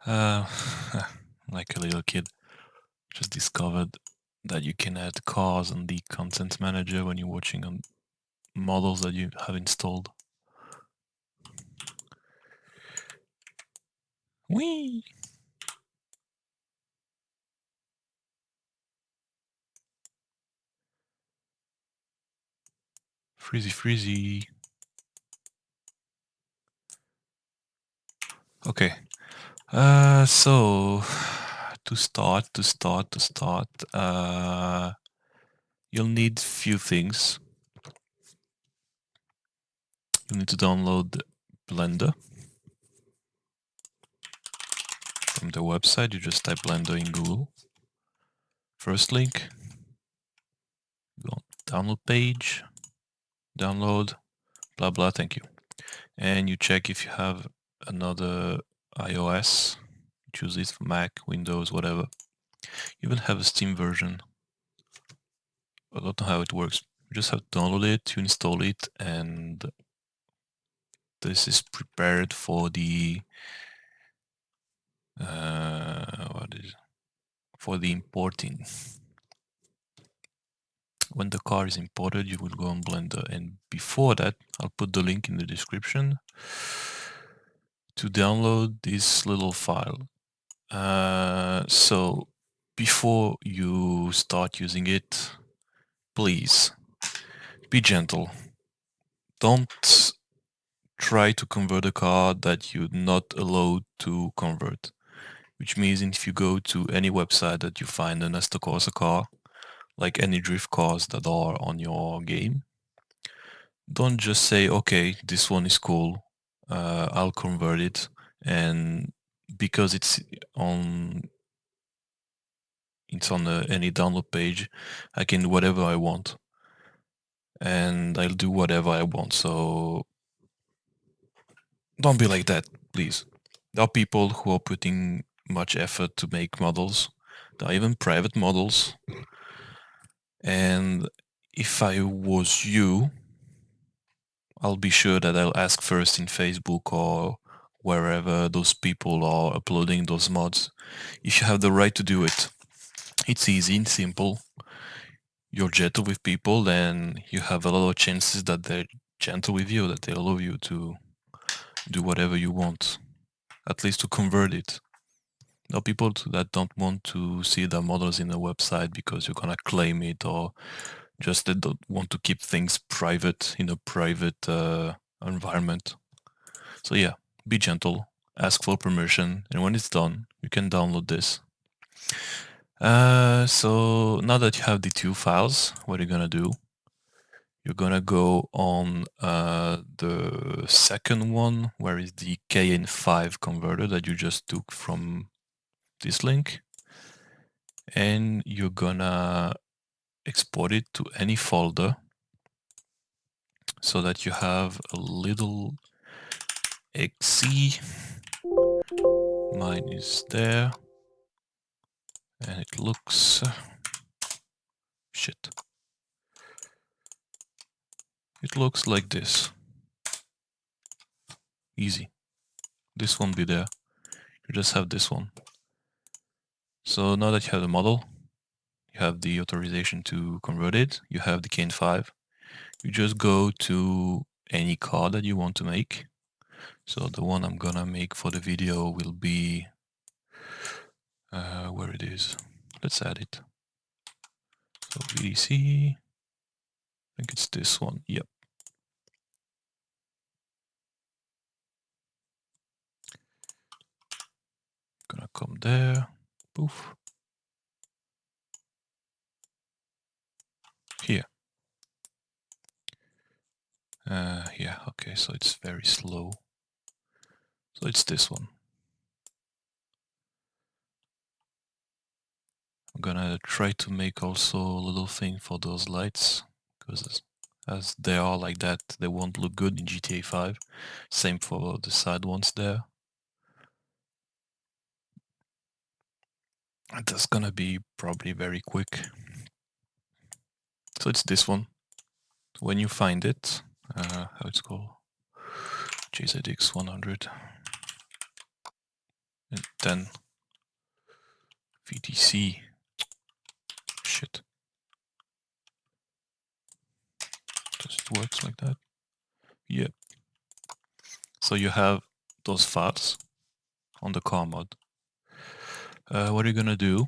uh, like a little kid, just discovered that you can add cars on the content manager when you're watching on models that you have installed. Whee! Freezy, freezy. Okay. So to start, you'll need few things. You need to download Blender from the website. You just type Blender in Google. First link. Go on download page. Download. Blah blah. Thank you. And you check if you have another iOS. Choose it for Mac, Windows, whatever. You even have a Steam version. I don't know how it works. You just have to download it, you install it, and this is prepared for the for the importing. When the car is imported, you will go on Blender, and before that, I'll put the link in the description to download this little file. So before you start using it, please be gentle. Don't try to convert a car that you're not allowed to convert. Which means if you go to any website that you find an Assetto Corsa car, like any drift cars that are on your game, don't just say, okay, this one is cool, I'll convert it, and because it's on any download page, I can do whatever I want, and I'll do whatever I want. So don't be like that, please. There are people who are putting much effort to make models. There are even private models. And if I was you, I'll be sure that I'll ask first in Facebook or wherever those people are uploading those mods if you have the right to do it. It's easy and simple. You're gentle with people, then you have a lot of chances that they're gentle with you, that they allow you to do whatever you want, at least to convert it. There are people that don't want to see their models in a website because you're gonna claim it, or just they don't want to keep things private in a private environment. So yeah, be gentle, ask for permission, and when it's done, you can download this. So now that you have the two files, what are you gonna do? You're gonna go on the second one, where is the KN5 converter that you just took from this link, and you're gonna export it to any folder so that you have a little exe. Mine is there, and it looks shit. It looks like this. Easy. This won't be there. You just have this one. So now that you have the model, you have the authorization to convert it, you have the KN5, you just go to any car that you want to make. So the one I'm gonna make for the video will be where it is. Let's add it. So VDC, I think it's this one. Yep. Gonna come there. Poof. Here. Yeah, okay, so it's very slow. So it's this one. I'm gonna try to make also a little thing for those lights, because as they are like that, they won't look good in GTA 5. Same for the side ones there. And that's gonna be probably very quick. So it's this one. When you find it, how it's called? JZX 100 and 10 VTC. Shit. Just works like that. Yep. So you have those files on the car mod. What you're gonna do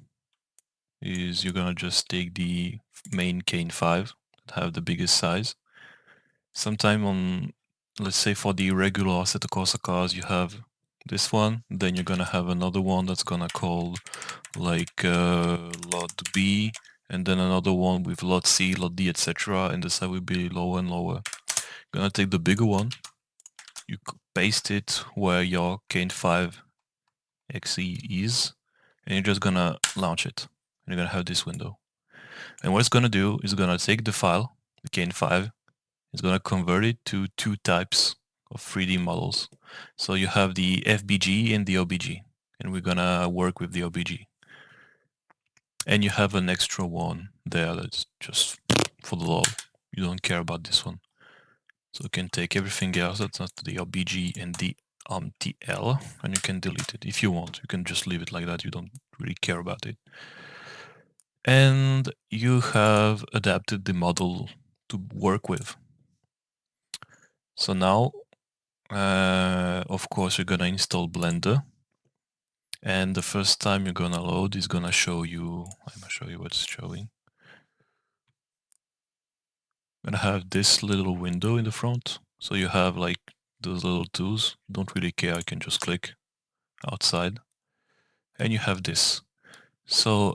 is you're gonna just take the main Kane 5 that have the biggest size. Sometime on, let's say for the regular Assetto Corsa cars, you have this one, then you're gonna have another one that's gonna call like lot B, and then another one with lot C, lot D, etc. And the size will be lower and lower. You're gonna take the bigger one, you paste it where your Kane 5 XE is, and you're just gonna launch it. And you're gonna have this window. And what it's gonna do is gonna take the file, the Kane 5, it's gonna convert it to two types of 3D models. So you have the FBG and the OBG, and we're gonna work with the OBG. And you have an extra one there that's just for the lol. You don't care about this one. So you can take everything else that's not the OBG and the TL, and you can delete it if you want. You can just leave it like that. You don't really care about it. And you have adapted the model to work with. So now, of course, you're gonna install Blender. And the first time you're gonna load is gonna show you, I'm gonna show you what's showing. I'm gonna have this little window in the front. So you have like those little tools. Don't really care, I can just click outside. And you have this. So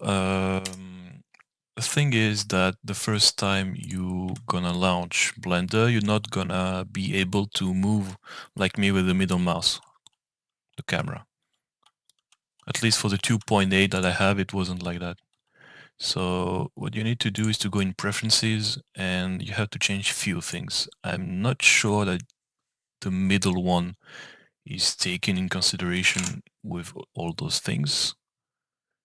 the thing is that the first time you gonna launch Blender, you're not gonna be able to move like me with the middle mouse, the camera. At least for the 2.8 that I have, it wasn't like that. So what you need to do is to go in preferences and you have to change few things. I'm not sure that the middle one is taken in consideration with all those things,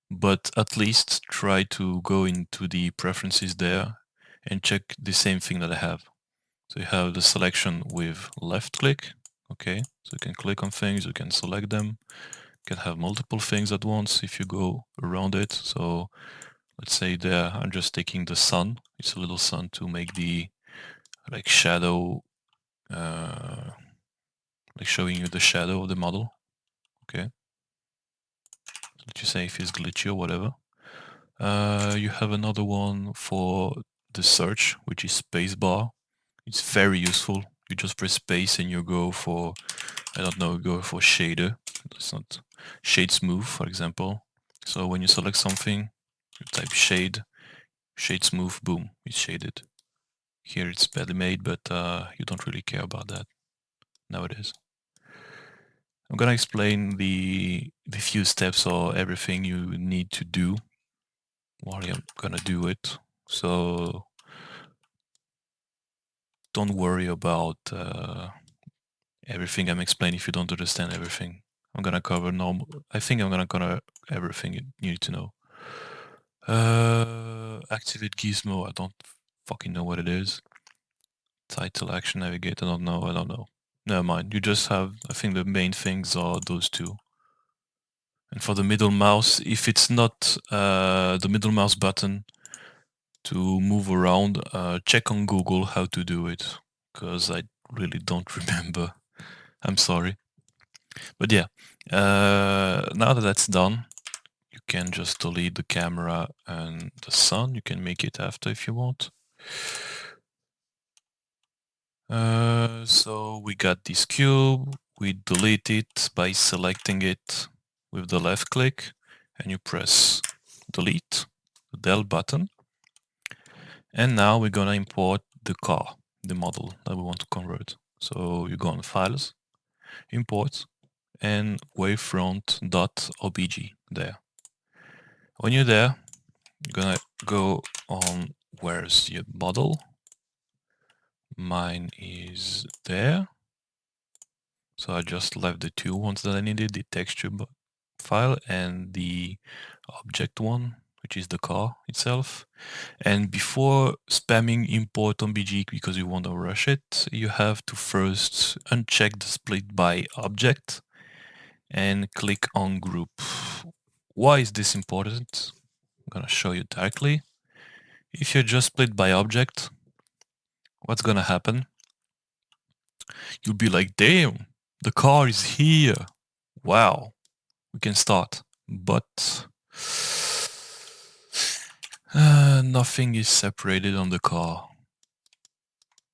but at least try to go into the preferences there and check the same thing that I have. So you have the selection with left click, okay? So you can click on things, you can select them, you can have multiple things at once if you go around it. So let's say there, I'm just taking the sun, it's a little sun to make the like shadow, like showing you the shadow of the model, okay? Let's just say if it's glitchy or whatever. You have another one for the search, which is spacebar. It's very useful. You just press space and you go for, I don't know, go for shader. It's not shade smooth, for example. So when you select something, you type shade, shade smooth, boom, it's shaded. Here it's badly made, but you don't really care about that nowadays. I'm gonna explain the few steps or everything you need to do while I'm gonna do it. So don't worry about everything I'm explaining if you don't understand everything. I'm gonna cover normal. I think I'm gonna cover everything you need to know. Activate gizmo. I don't fucking know what it is. Title action navigate. I don't know. I don't know. Never mind. You just have. I think the main things are those two. And for the middle mouse, if it's not the middle mouse button to move around, check on Google how to do it, because I really don't remember. I'm sorry. But yeah, now that that's done, you can just delete the camera and the sun. You can make it after if you want. So we got this cube. We delete it by selecting it with the left click, and you press delete, the del button. And now we're gonna import the car, the model that we want to convert. So you go on Files, Import, and wavefront.obg there. When you're there, you're gonna go on where's your model. Mine is there. So I just left the two ones that I needed, the texture file and the object one. which is the car itself. And before spamming import on BG because you want to rush it, you have to first uncheck the split by object and click on group. Why is this important? I'm gonna show you directly. If you just split by object, what's gonna happen? You'll be like, damn, the car is here. Wow, we can start. But nothing is separated on the car.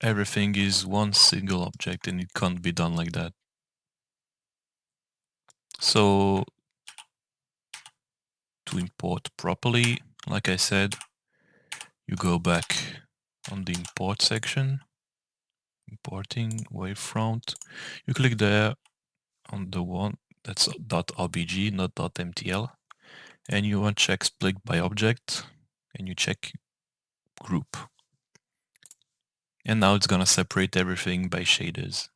Everything is one single object and it can't be done like that. So to import properly, like I said, you go back on the import section, importing wavefront. You click there on the one that's .rbg, not .mtl, and you uncheck split by object, and you check group. And now it's gonna separate everything by shaders.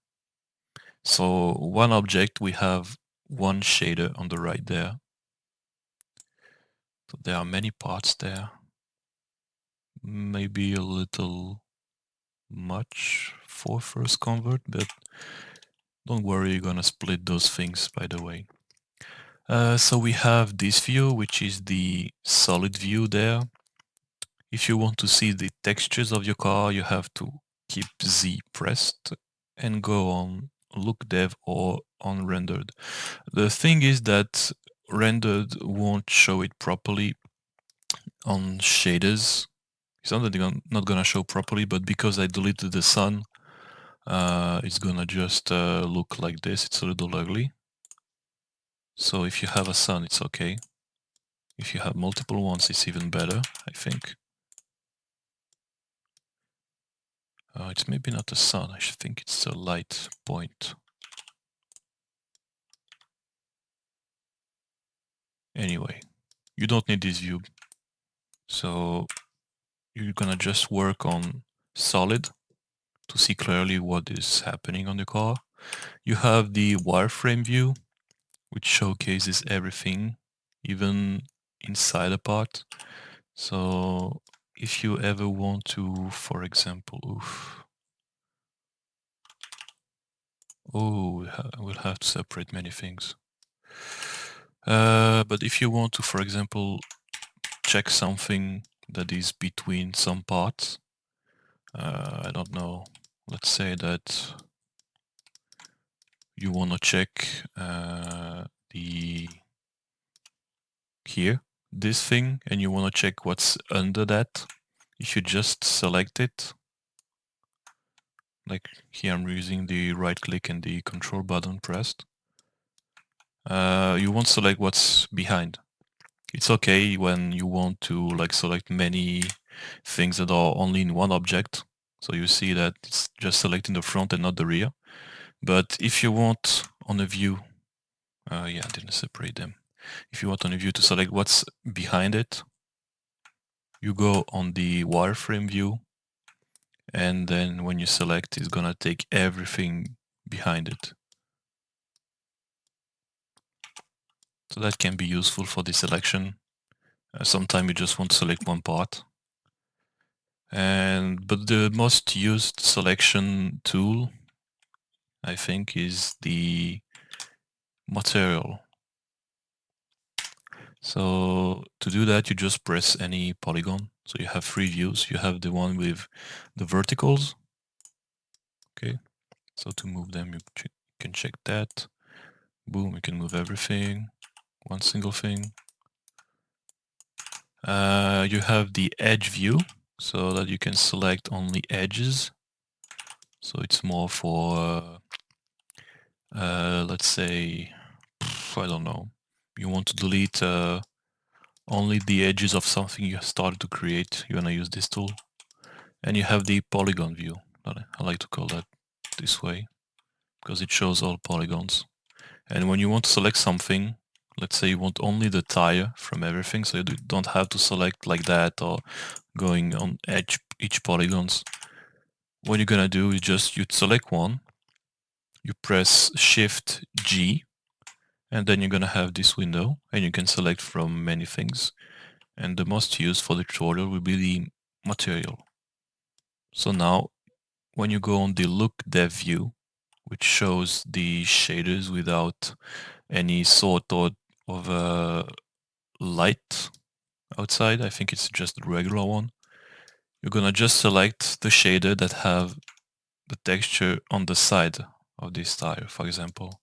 So one object, we have one shader on the right there. So there are many parts there. Maybe a little much for first convert, but don't worry, you're gonna split those things, by the way. So we have this view, which is the solid view there. If you want to see the textures of your car, you have to keep Z pressed and go on look dev or on rendered. The thing is that rendered won't show it properly on shaders. It's not gonna show properly, but because I deleted the sun, it's gonna just look like this. It's a little ugly. So if you have a sun, it's okay. If you have multiple ones, it's even better, I think. It's maybe not a sun. I should think it's a light point. Anyway, you don't need this view. So you're gonna just work on solid to see clearly what is happening on the car. You have the wireframe view, which showcases everything, even inside a part. So if you ever want to, for example, we'll have to separate many things. But if you want to, for example, check something that is between some parts, I don't know, let's say that you want to check this thing, and you want to check what's under that. If you just select it, like here I'm using the right click and the control button pressed, you won't select what's behind. It's okay when you want to like select many things that are only in one object. So you see that it's just selecting the front and not the rear. But if you want on a view, yeah, I didn't separate them. If you want on a view to select what's behind it, you go on the wireframe view, and then when you select, it's gonna take everything behind it. So that can be useful for the selection. Sometimes you just want to select one part. But the most used selection tool, I think, is the material. So to do that, you just press any polygon. So you have three views. You have the one with the verticals. Okay. So to move them, you can check that. Boom, you can move everything. One single thing. You have the edge view, so that you can select only edges. So it's more for, let's say, I don't know, you want to delete only the edges of something you started to create, you want to use this tool. And you have the polygon view. I like to call that this way, because it shows all polygons. And when you want to select something, let's say you want only the tire from everything, so you don't have to select like that or going on each polygons. What you're gonna do is just you select one, you press Shift G, and then you're gonna have this window, and you can select from many things. and the most used for the tutorial will be the material. So now, when you go on the look dev view, which shows the shaders without any sort of light outside, I think it's just the regular one, you're gonna just select the shader that have the texture on the side of this tire, for example.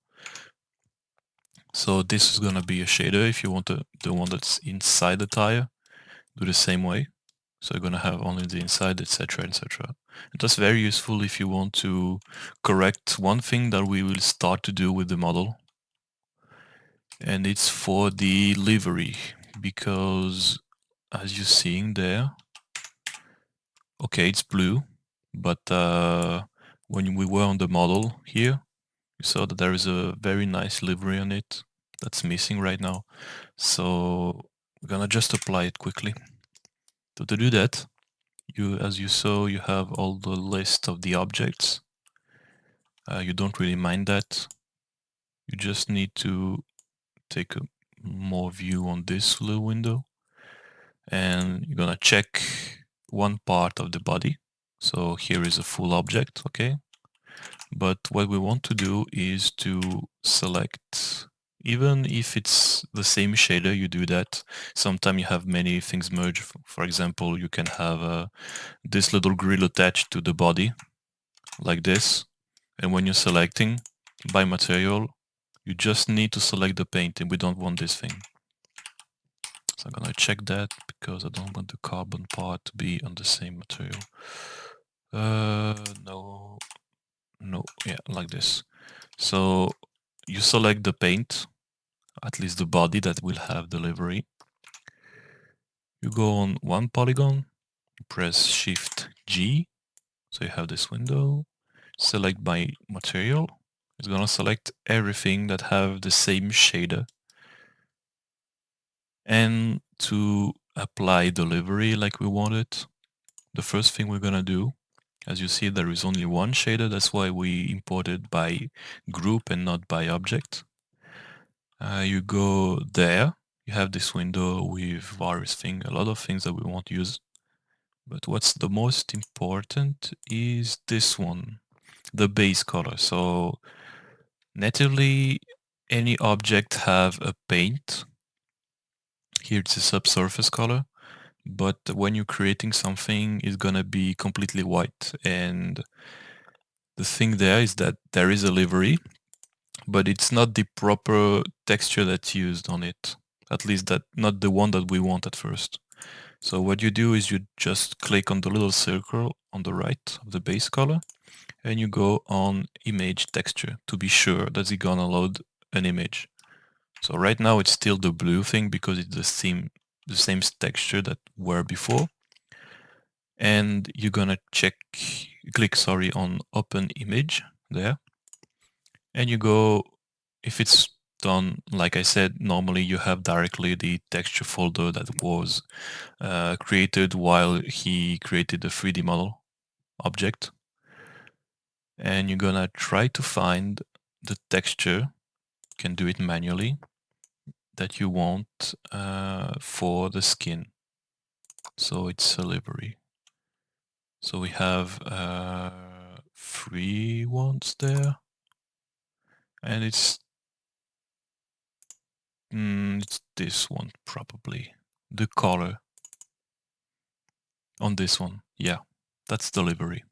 So this is gonna be a shader. If you want the one that's inside the tire, do the same way. So you're gonna have only the inside, etc., etc. And that's very useful if you want to correct one thing that we will start to do with the model, and it's for the livery, because as you're seeing there, okay, it's blue, but when we were on the model here, you saw that there is a very nice livery on it that's missing right now. So we're gonna just apply it quickly. So to do that, as you saw, you have all the list of the objects. You don't really mind that. You just need to take a more view on this little window, and you're gonna check one part of the body. So here is a full object, okay? But what we want to do is to select, even if it's the same shader, you do that. Sometimes you have many things merged. For example, you can have this little grill attached to the body, like this. And when you're selecting by material, you just need to select the paint, and we don't want this thing. So I'm gonna check that because I don't want the carbon part to be on the same material. No, yeah, like this. So you select the paint, at least the body that will have the livery. You go on one polygon, press Shift G, so you have this window. Select by material. It's gonna select everything that have the same shader. And to apply the livery like we want it, the first thing we're gonna do, as you see, there is only one shader. That's why we imported by group and not by object. You go there, you have this window with various things, a lot of things that we want to use. But what's the most important is this one, the base color. So natively, any object have a paint. Here it's a subsurface color. But when you're creating something, it's gonna be completely white. And the thing there is that there is a livery, but it's not the proper texture that's used on it. At least that not the one that we want at first. So what you do is you just click on the little circle on the right of the base color, and you go on image texture to be sure that it's gonna load an image. So right now it's still the blue thing because it's the same texture that were before. And you're gonna click on open image there, and you go, if it's done, like I said, normally you have directly the texture folder that was created while he created the 3D model object. And you're gonna try to find the texture, you can do it manually, that you want for the skin. So it's a livery. So we have 3 ones there, and it's this one probably. The color on this one, yeah, that's the livery.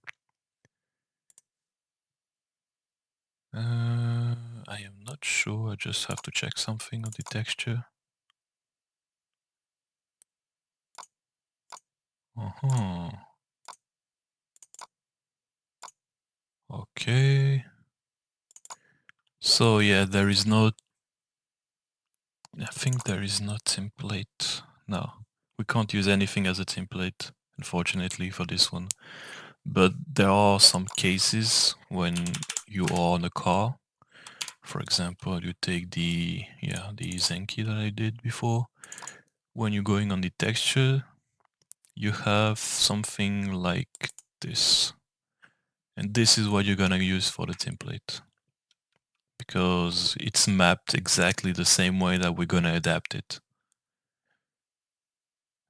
I am not sure, I just have to check something on the texture. Uh-huh. Okay. So yeah, there is no, I think there is no template. No, we can't use anything as a template, unfortunately, for this one. But there are some cases when you are on a car. For example, you take the Zenki that I did before. When you're going on the texture, you have something like this. And this is what you're gonna use for the template, because it's mapped exactly the same way that we're gonna adapt it.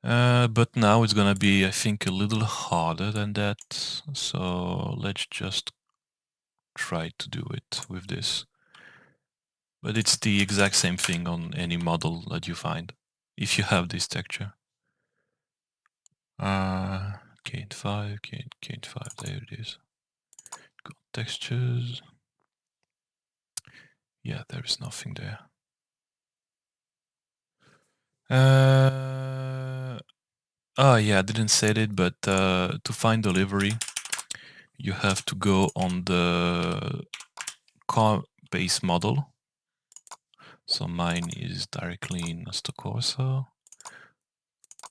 But now it's gonna be, I think, a little harder than that. So let's just try to do it with this. But it's the exact same thing on any model that you find, if you have this texture. Cane 5, cane 5, there it is. Go textures. Yeah, there is nothing there. Oh yeah, I didn't say it, but to find the livery, you have to go on the car base model. So mine is directly in Assetto Corsa,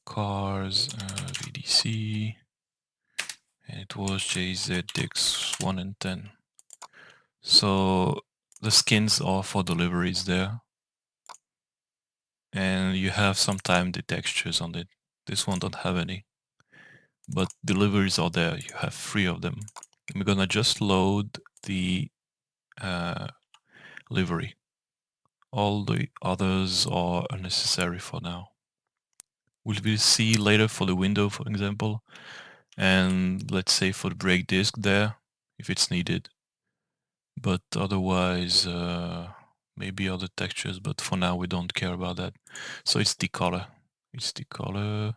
cars, VDC, and it was JZX1 and 10. So the skins are for deliveries there, and you have sometimes the textures on it. This one don't have any, but deliveries are there. You have 3 of them. I'm gonna just load the livery. All the others are unnecessary for now. We will see later for the window, for example, and let's say for the brake disc there, if it's needed. But otherwise, maybe other textures, but for now we don't care about that. So it's the color. It's the color.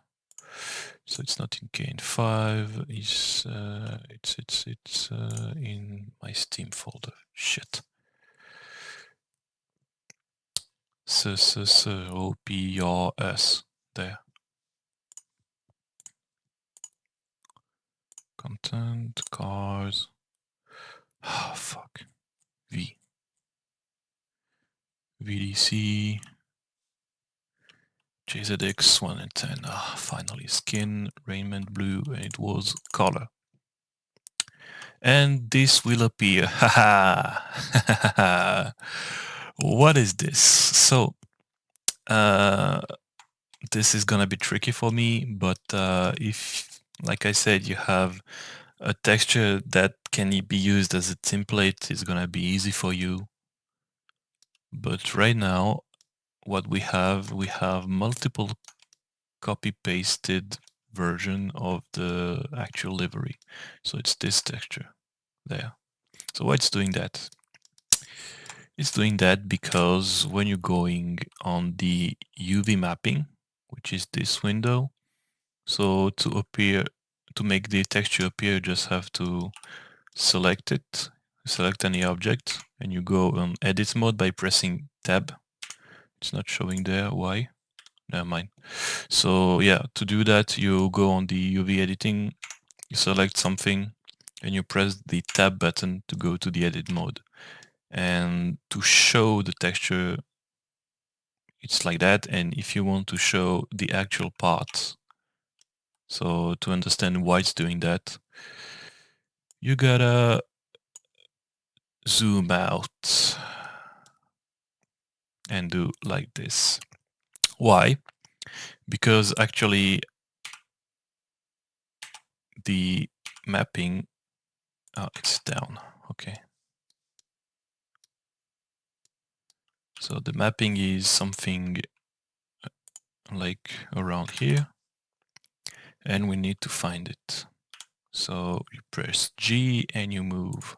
So it's not in Kane 5. It's in my Steam folder. Shit. OPRS. There. Content, cars. Ah, fuck. VDC. JZX 1 and 10. Ah, finally. Skin, raiment blue, and it was color. And this will appear. Haha. What is this? So, this is gonna be tricky for me, but if, like I said, you have a texture that can be used as a template, it's gonna be easy for you. But right now, what we have multiple copy-pasted version of the actual livery. So it's this texture there. So why it's doing that? It's doing that because when you're going on the UV mapping, which is this window, so to make the texture appear, you just have to select it, select any object, and you go on edit mode by pressing tab. It's not showing there. Why? Never mind. So yeah, to do that, you go on the UV editing, you select something, and you press the tab button to go to the edit mode. And to show the texture, it's like that. And if you want to show the actual parts, so to understand why it's doing that, you gotta zoom out and do like this. Why? Because actually the mapping, it's down. Okay. So the mapping is something like around here, and we need to find it. So you press G and you move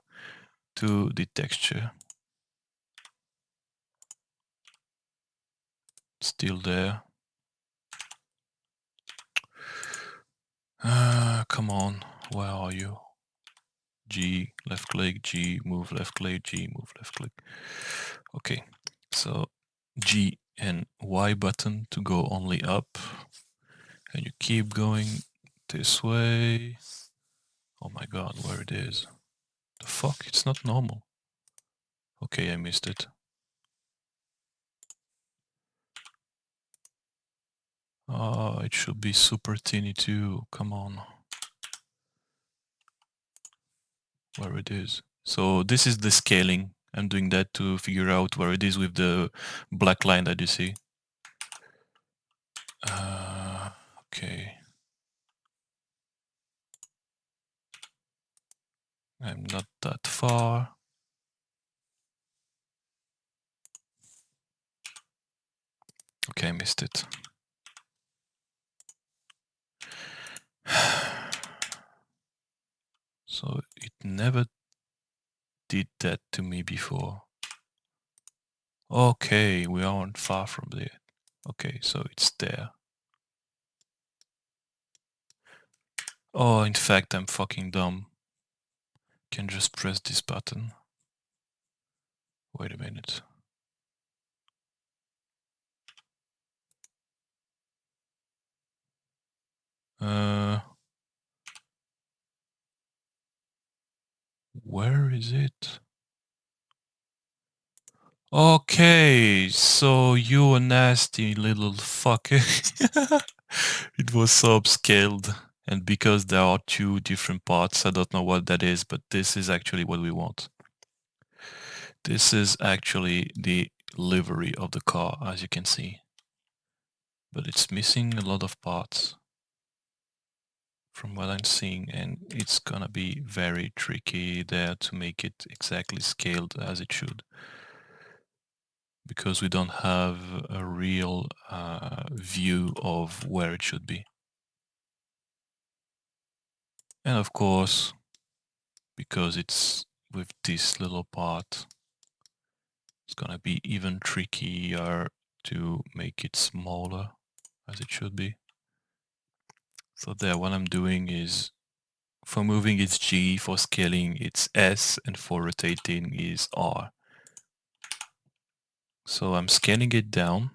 to the texture. It's still there. Come on, where are you? G, left click, G, move left click, G, move left click. Okay, so G and Y button to go only up. And you keep going this way. Oh my god, where it is. The fuck? It's not normal. Okay, I missed it. Oh, it should be super teeny too. Come on. Where it is. So this is the scaling. I'm doing that to figure out where it is with the black line that you see. Okay. I'm not that far. Okay, I missed it. So it never did that to me before. Okay, we aren't far from there. Okay, so it's there. Oh, in fact, I'm fucking dumb. Can just press this button. Wait a minute. Where is it? Okay, so you a nasty little fucker. It was so upscaled. And because there are two different parts, I don't know what that is, but this is actually what we want. This is actually the livery of the car, as you can see. But it's missing a lot of parts from what I'm seeing, and it's gonna be very tricky there to make it exactly scaled as it should, because we don't have a real view of where it should be. And of course, because it's with this little part, it's gonna be even trickier to make it smaller as it should be. So there, what I'm doing is, for moving it's G, for scaling it's S, and for rotating is R. So I'm scaling it down,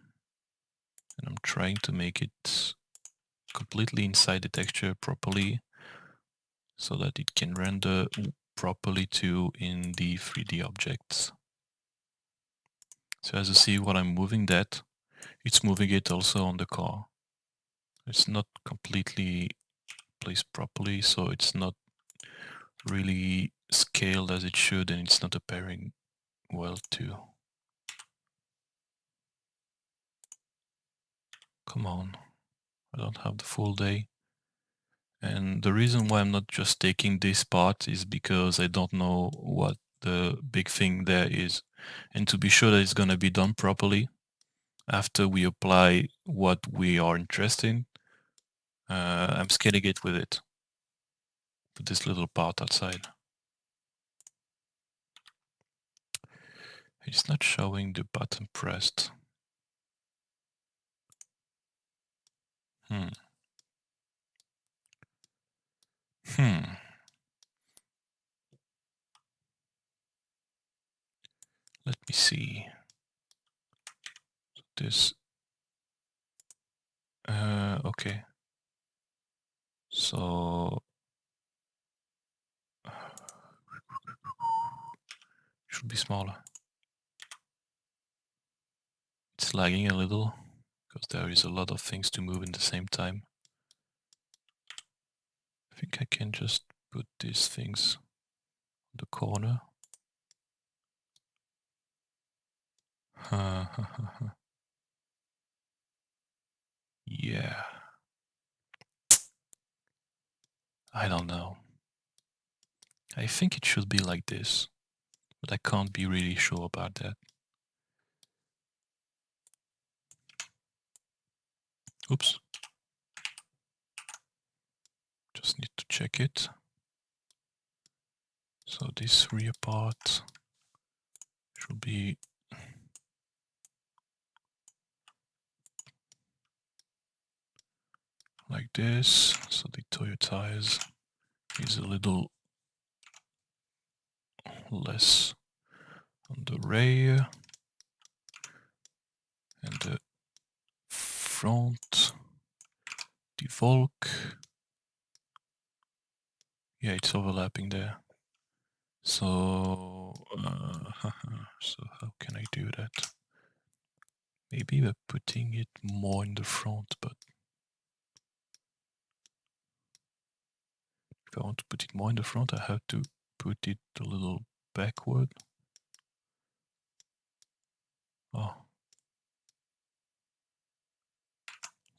and I'm trying to make it completely inside the texture properly, so that it can render properly too in the 3D objects. So as you see, when I'm moving that, it's moving it also on the car. It's not completely placed properly, so it's not really scaled as it should, and it's not appearing well too. Come on, I don't have the full day. And the reason why I'm not just taking this part is because I don't know what the big thing there is. And to be sure that it's going to be done properly, after we apply what we are interested in, I'm scaling it with it, with this little part outside. It's not showing the button pressed. Hmm. Let me see. This. Okay. So should be smaller. It's lagging a little because there is a lot of things to move in the same time. I think I can just put these things in the corner. Yeah. I don't know. I think it should be like this, but I can't be really sure about that. Oops. Just need to check it. So this rear part should be like this. So the Toyo tires is a little less on the rear, and the front, the Volk. Yeah, it's overlapping there. So, so how can I do that? Maybe by putting it more in the front, but if I want to put it more in the front, I have to put it a little backward. Oh,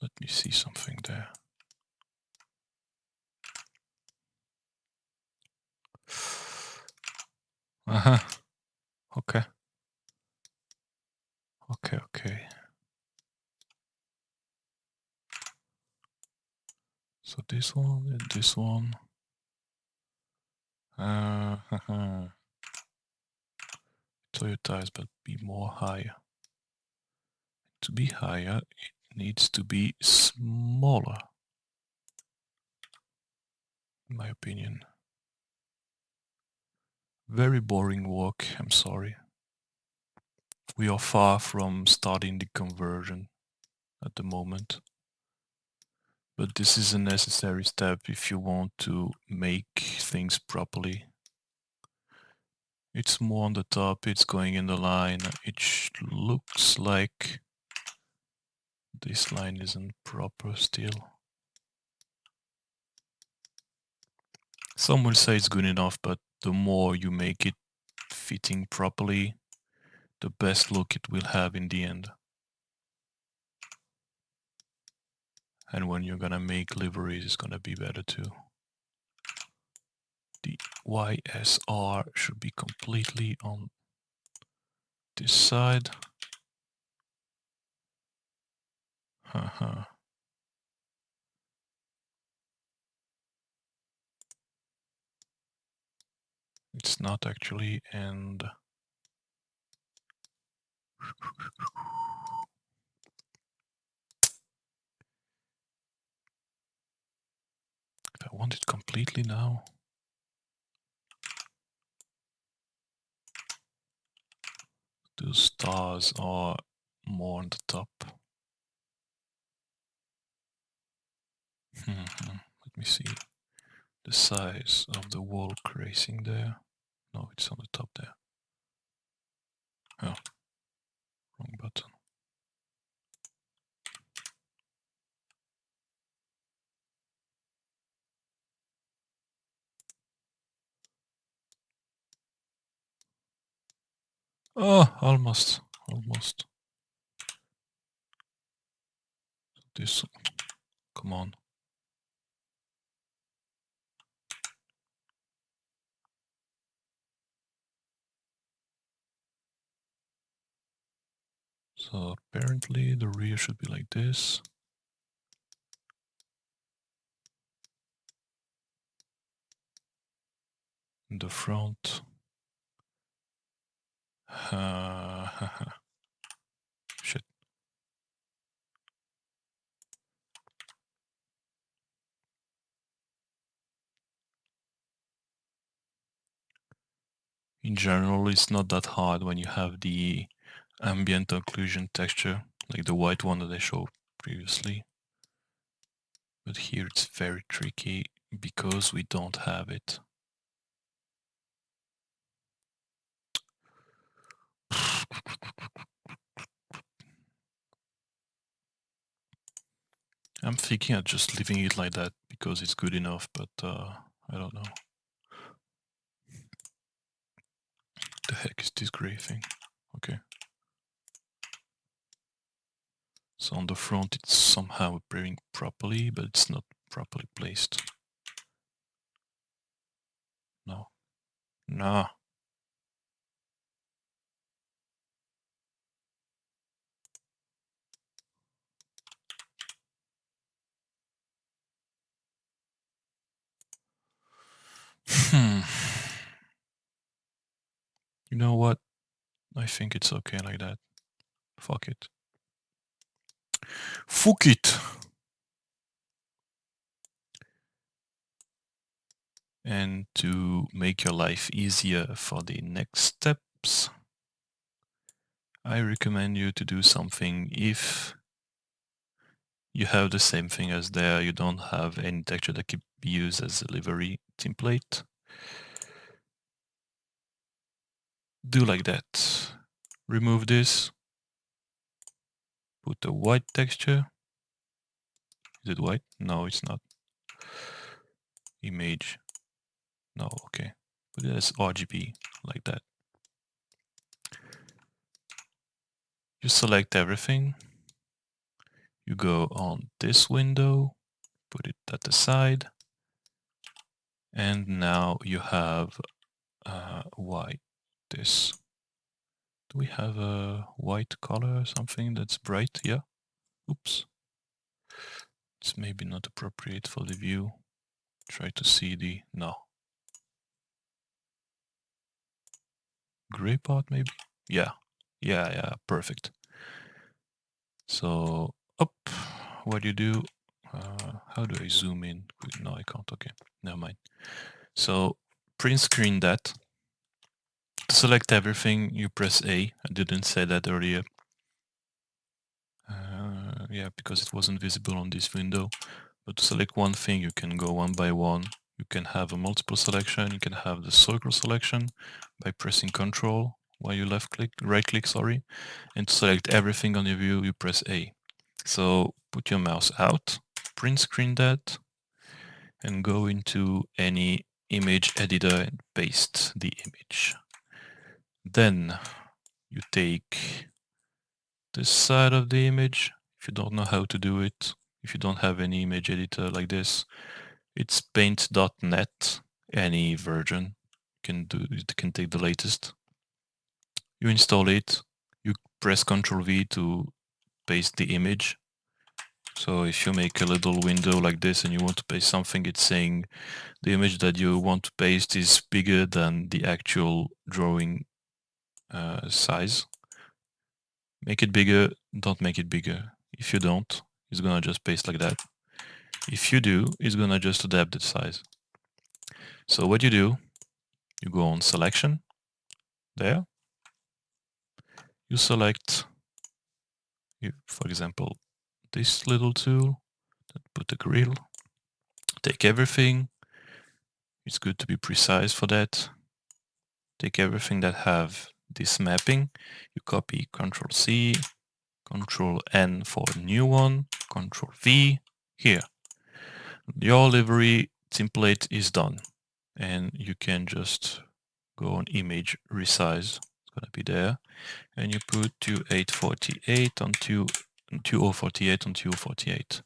let me see something there. Uh-huh. Okay. Okay. So this one and this one. Toyota's, but be more higher. To be higher, it needs to be smaller, in my opinion. Very boring work, I'm sorry. We are far from starting the conversion at the moment. But this is a necessary step if you want to make things properly. It's more on the top, it's going in the line. It looks like this line isn't proper still. Some will say it's good enough, but the more you make it fitting properly, the best look it will have in the end. And when you're gonna make liveries, it's gonna be better too. The YSR should be completely on this side. Haha. It's not actually, and I want it completely now. Those stars are more on the top. Let me see the size of the wall tracing there. No, it's on the top there. Oh, wrong button. Oh, almost. This, come on. So apparently the rear should be like this. In the front. Shit. In general, it's not that hard when you have the ambient occlusion texture, like the white one that I showed previously. But here it's very tricky because we don't have it. I'm thinking of just leaving it like that because it's good enough, but I don't know. The heck is this gray thing? Okay. So on the front it's somehow appearing properly, but it's not properly placed. No. Nah. Hmm. You know what? I think it's okay like that. Fuck it. Fuck it! And to make your life easier for the next steps, I recommend you to do something. If you have the same thing as there, you don't have any texture that can be used as a livery template, do like that. Remove this, put a white texture. Is it white? No, it's not. Image. No, okay. Put it as RGB, like that. You select everything. You go on this window, put it at the side, and now you have white. This. Do we have a white color or something that's bright? Yeah. Oops. It's maybe not appropriate for the view. Try to see the... No. gray part maybe? Yeah, perfect. So up, what do you do? How do I zoom in? No, I can't. Okay, never mind. So print screen that. To select everything, you press A. I didn't say that earlier. Yeah, because it wasn't visible on this window. But to select one thing, you can go one by one. You can have a multiple selection. You can have the circle selection by pressing Control while you right click, sorry. And to select everything on your view, you press A. So put your mouse out, print screen that, and go into any image editor and paste the image. Then you take this side of the image. If you don't know how to do it, if you don't have any image editor like this, it's paint.net, any version. You can take the latest. You install it, you press Ctrl V to paste the image. So if you make a little window like this and you want to paste something, it's saying the image that you want to paste is bigger than the actual drawing size. Make it bigger, don't make it bigger. If you don't, it's gonna just paste like that. If you do, it's gonna just adapt the size. So what you do, you go on selection, there. You select, for example, this little tool, put the grill, take everything. It's good to be precise for that. Take everything that have this mapping. You copy Control C, Control N for a new one, Control V, here. Your livery template is done. And you can just go on image resize. It's gonna be there. And you put 2848 on 2048 on 2048.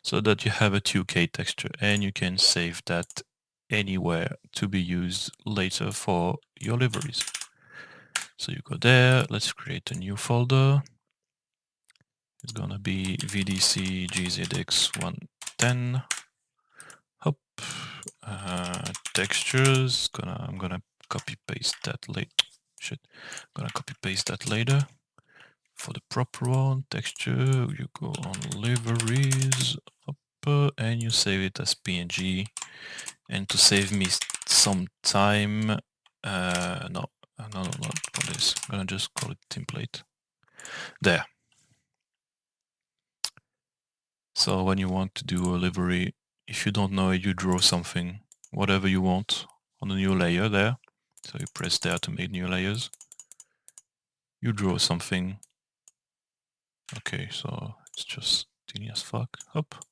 So that you have a 2K texture and you can save that anywhere to be used later for your liveries. So you go there, let's create a new folder. It's gonna be VDC GZX110. Hop. Textures. I'm gonna copy paste that later. Shit. I'm gonna copy paste that later. For the proper one, texture, you go on liveries, up, and you save it as PNG. And to save me some time, no, not for this. I'm gonna just call it template. There. So when you want to do a livery, if you don't know it, you draw something, whatever you want on a new layer there. So you press there to make new layers. You draw something. Okay, so it's just teeny as fuck. Up.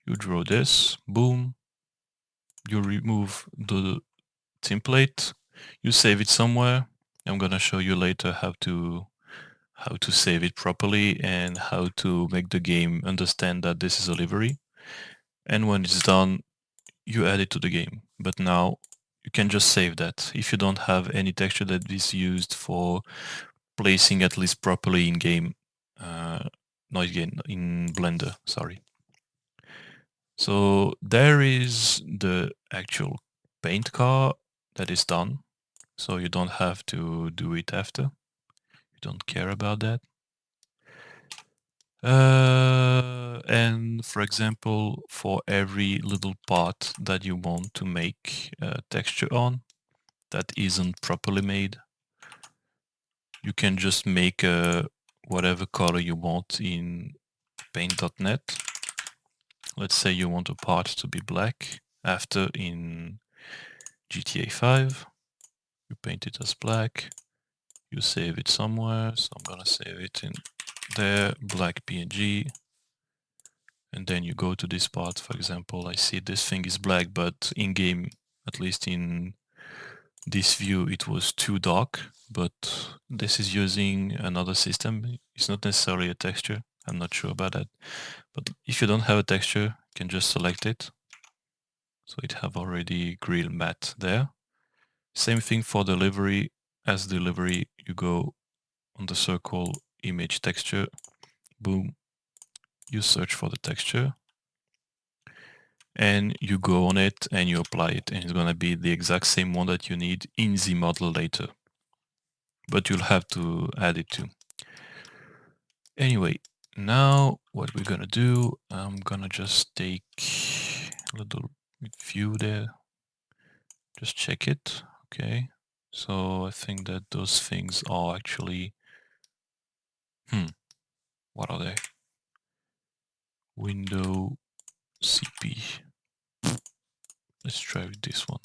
You draw this. Boom. You remove the template. You save it somewhere. I'm gonna show you later how to save it properly and how to make the game understand that this is a livery. And when it's done, you add it to the game. But now you can just save that. If you don't have any texture that is used for placing at least properly in game, not again, in Blender, sorry. So there is the actual paint car that is done. So you don't have to do it after. You don't care about that. And for example, for every little part that you want to make a texture on that isn't properly made, you can just make whatever color you want in paint.net. Let's say you want a part to be black. After in GTA 5, you paint it as black. You save it somewhere. So I'm gonna save it in there, black PNG. And then you go to this part. For example, I see this thing is black, but in game, at least in this view, it was too dark. But this is using another system. It's not necessarily a texture. I'm not sure about that. But if you don't have a texture, you can just select it. So it have already grill matte there. Same thing for delivery. As delivery, you go on the circle image texture. Boom. You search for the texture. And you go on it and you apply it. And it's going to be the exact same one that you need in the model later. but you'll have to add it too. Anyway, now what we're gonna do, I'm gonna just take a little view there, just check it. Okay, so I think that those things are actually, what are they? Window CP. Let's try with this one.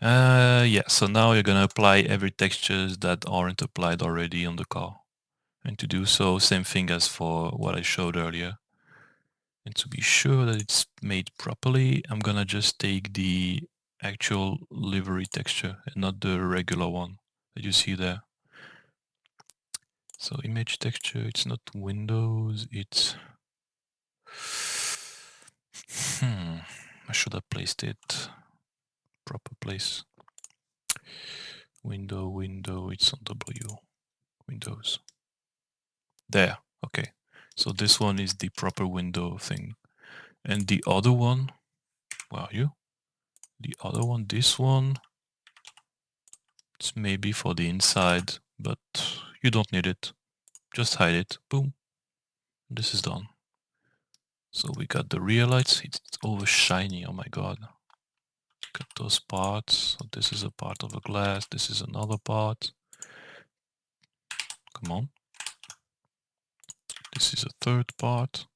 Yeah, so now you're gonna apply every textures that aren't applied already on the car. And to do so, same thing as for what I showed earlier. And to be sure that it's made properly, I'm gonna just take the actual livery texture and not the regular one that you see there. So image texture, it's not Windows, it's... I should have placed it proper place. Window, it's on W. Windows. There, okay. So this one is the proper window thing. And the other one, where are you? The other one, this one, it's maybe for the inside, but you don't need it. Just hide it. Boom. This is done. So we got the rear lights. It's over shiny. Oh my god. Got those parts. So this is a part of a glass. This is another part. Come on. This is a third part.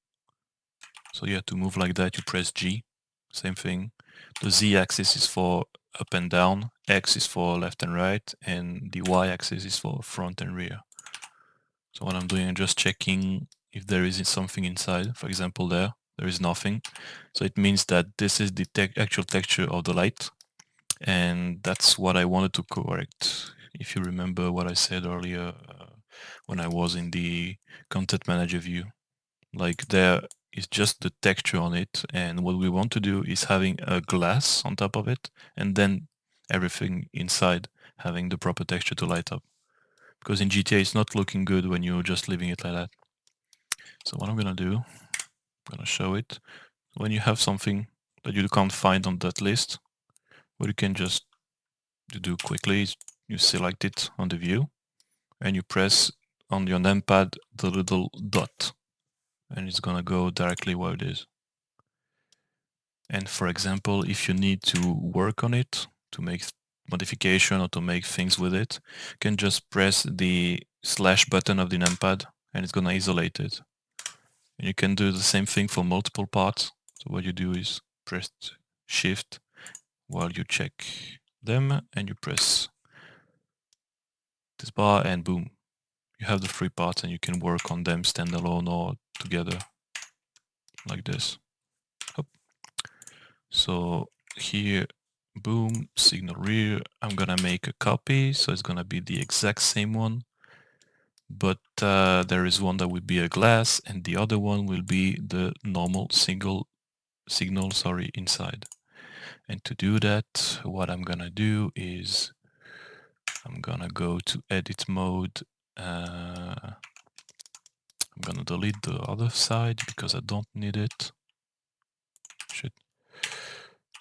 So yeah, to move like that, you press G. Same thing. The Z axis is for up and down. X is for left and right. And the Y axis is for front and rear. So what I'm doing, I'm just checking if there is something inside. For example, there is nothing. So it means that this is the actual texture of the light. And that's what I wanted to correct. If you remember what I said earlier when I was in the content manager view, like there is just the texture on it. And what we want to do is having a glass on top of it and then everything inside having the proper texture to light up. Because in GTA it's not looking good when you're just leaving it like that. So what I'm gonna do, I'm gonna show it. When you have something that you can't find on that list, what you can just do quickly is you select it on the view and you press on your numpad the little dot and it's gonna go directly where it is. And for example, if you need to work on it to make modification or to make things with it, you can just press the slash button of the numpad and it's gonna isolate it. And you can do the same thing for multiple parts. So what you do is press shift while you check them and you press this bar and boom, you have the three parts and you can work on them standalone or together like this. Hop. So here, boom, signal rear. I'm gonna make a copy, so it's gonna be the exact same one, but there is one that will be a glass and the other one will be the normal signal inside. And to do that, what I'm gonna do is I'm gonna go to edit mode. I'm gonna delete the other side because I don't need it. Shit.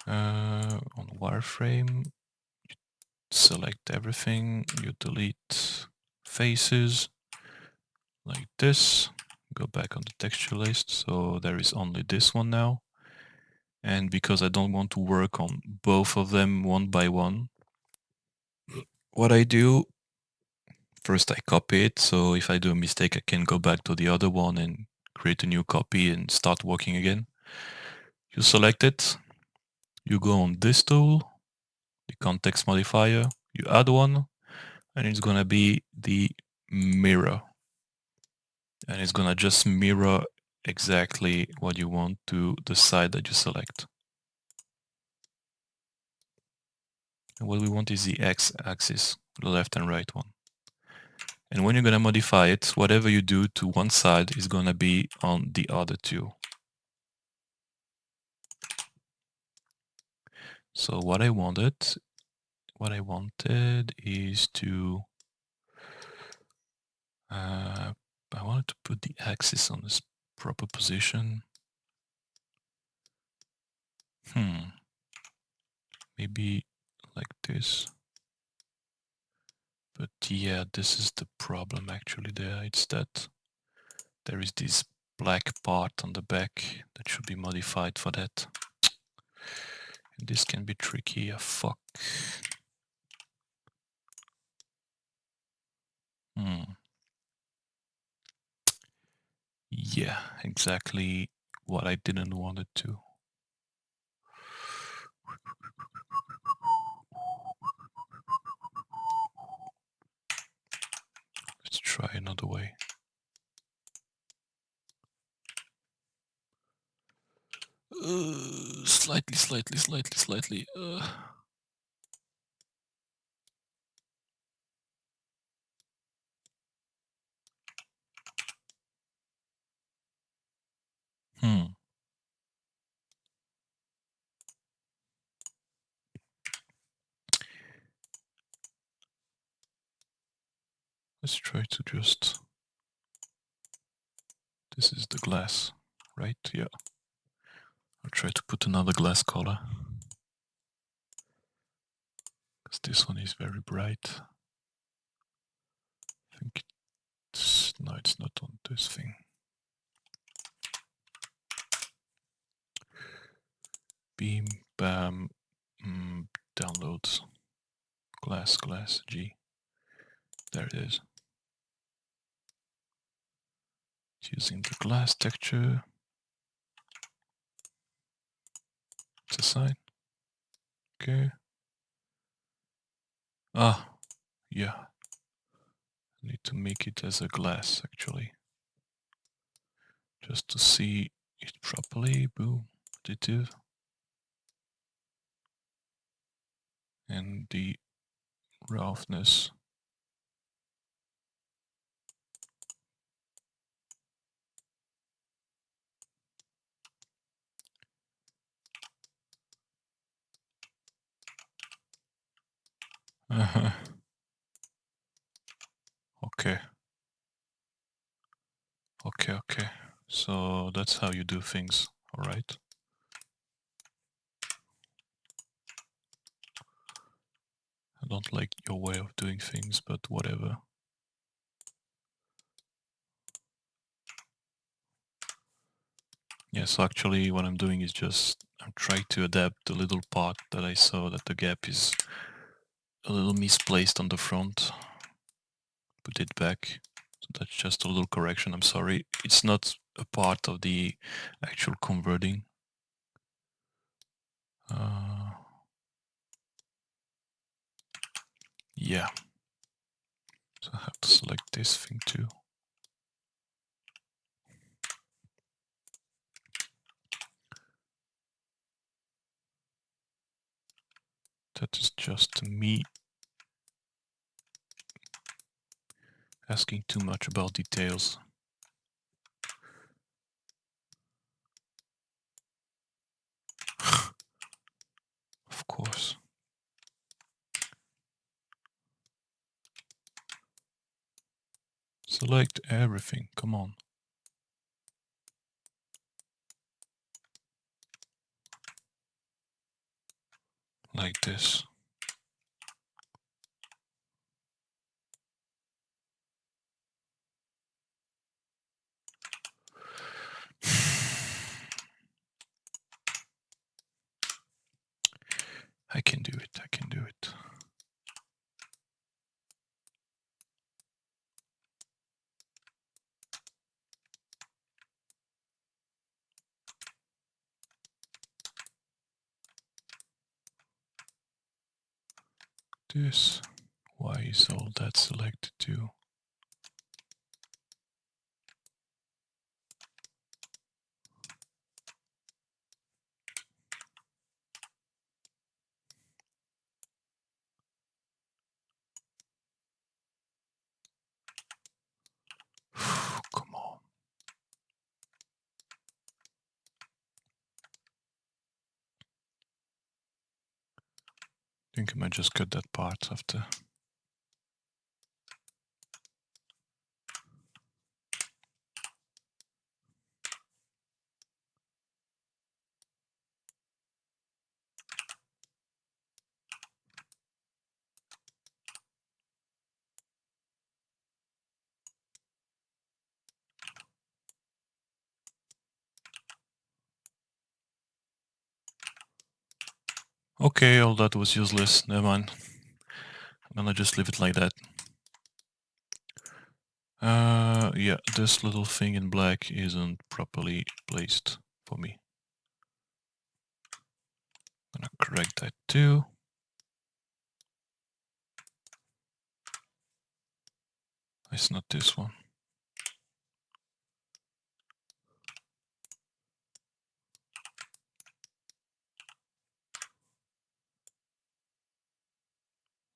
On wireframe, you select everything, you delete faces like this, go back on the texture list, so there is only this one now. And because I don't want to work on both of them one by one, what I do, first I copy it, so if I do a mistake I can go back to the other one and create a new copy and start working again. You select it, you go on this tool, the context modifier, you add one, and it's gonna be the mirror. And it's gonna just mirror exactly what you want to the side that you select. And what we want is the x-axis, the left and right one. And when you're gonna modify it, whatever you do to one side is gonna be on the other two. So what I wanted is to I wanted to put the axis on this proper position. Maybe like this. Yeah, this is the problem actually there. It's that there is this black part on the back that should be modified for that. And this can be tricky, fuck. Yeah, exactly what I didn't want it to. Let's try another way. Slightly. Hmm. Let's try to just... This is the glass, right? Yeah. I'll try to put another glass color. Because this one is very bright. I think it's... No, it's not on this thing. Beam, bam, downloads. Glass, G. There it is. It's using the glass texture. It's a sign. Okay. Ah, yeah. I need to make it as a glass actually. Just to see it properly. Boom. Additive. And the roughness. Uh-huh. Okay. Okay. So that's how you do things, alright? I don't like your way of doing things, but whatever. Yeah, so actually what I'm doing is just I'm trying to adapt the little part that I saw that the gap is a little misplaced on the front. Put it back. So that's just a little correction. I'm sorry. It's not a part of the actual converting. Yeah. So I have to select this thing too. That is just me asking too much about details. Of course. Select everything, come on. Like this. I can do it. This. Why is all that selected too? Come on. I think I might just cut that part after. Okay, all that was useless. Never mind. I'm gonna just leave it like that. Yeah, this little thing in black isn't properly placed for me. I'm gonna correct that too. It's not this one.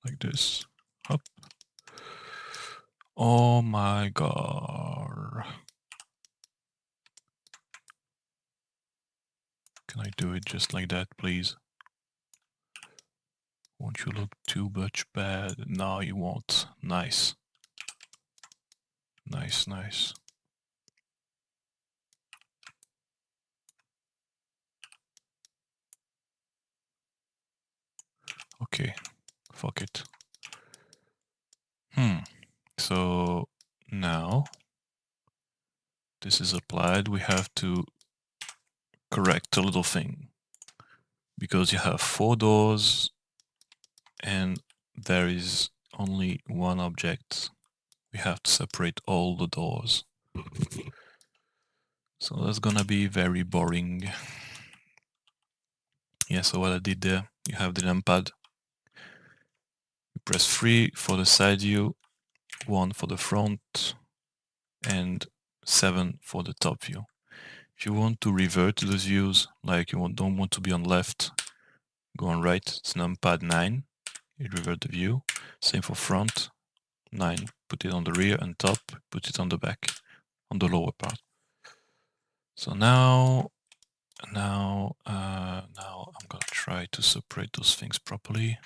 Like this. Up. Oh my god. Can I do it just like that, please? Won't you look too much bad? No, you won't. Nice. Nice, nice. Okay, fuck it. So now this is applied. We have to correct a little thing because you have 4 doors and there is only one object. We have to separate all the doors. So that's gonna be very boring. Yeah, so what I did there, you have the numpad. You press 3 for the side view, 1 for the front, and 7 for the top view. If you want to revert those views, like you don't want to be on left, go on right, it's numpad 9, you revert the view. Same for front, 9, put it on the rear, and top, put it on the back, on the lower part. So now I'm gonna try to separate those things properly.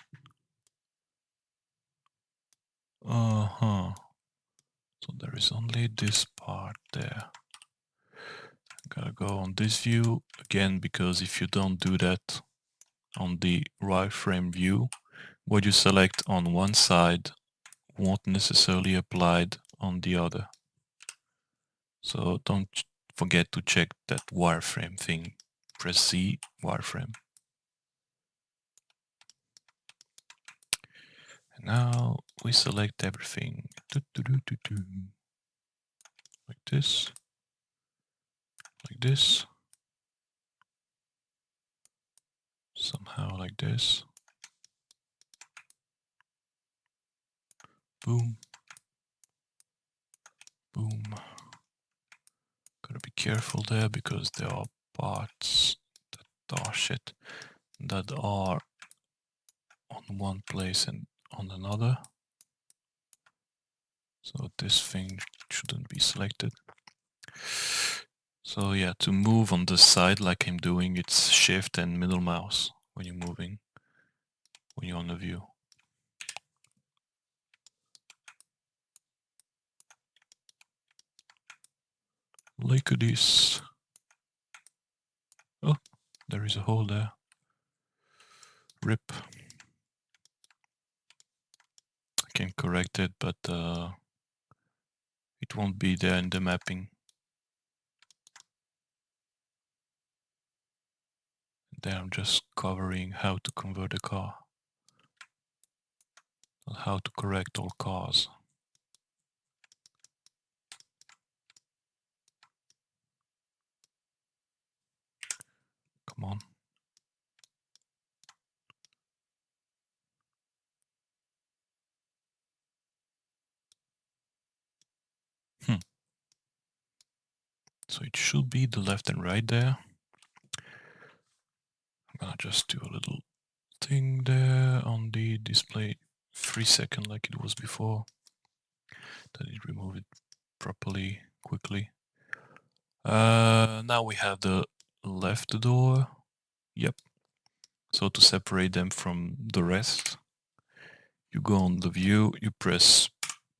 So there is only this part there. Gotta go on this view again, because if you don't do that on the wireframe view, what you select on one side won't necessarily applied on the other. So don't forget to check that wireframe thing. Press Z, wireframe. And now we select everything. Like this. Like this. Somehow like this. Boom. Boom. Gotta be careful there because there are parts that are shit that are on one place and on another. So this thing shouldn't be selected. So yeah, to move on the side like I'm doing, it's shift and middle mouse when you're moving, when you're on the view. Like this. Oh, there is a hole there. Rip. I can correct it, but it won't be there in the mapping. There I'm just covering how to convert a car, not how to correct all cars. Come on. So it should be the left and right there. I'm gonna just do a little thing there on the display, 3 seconds like it was before. That it remove it properly, quickly. Now we have the left door. Yep. So to separate them from the rest, you go on the view, you press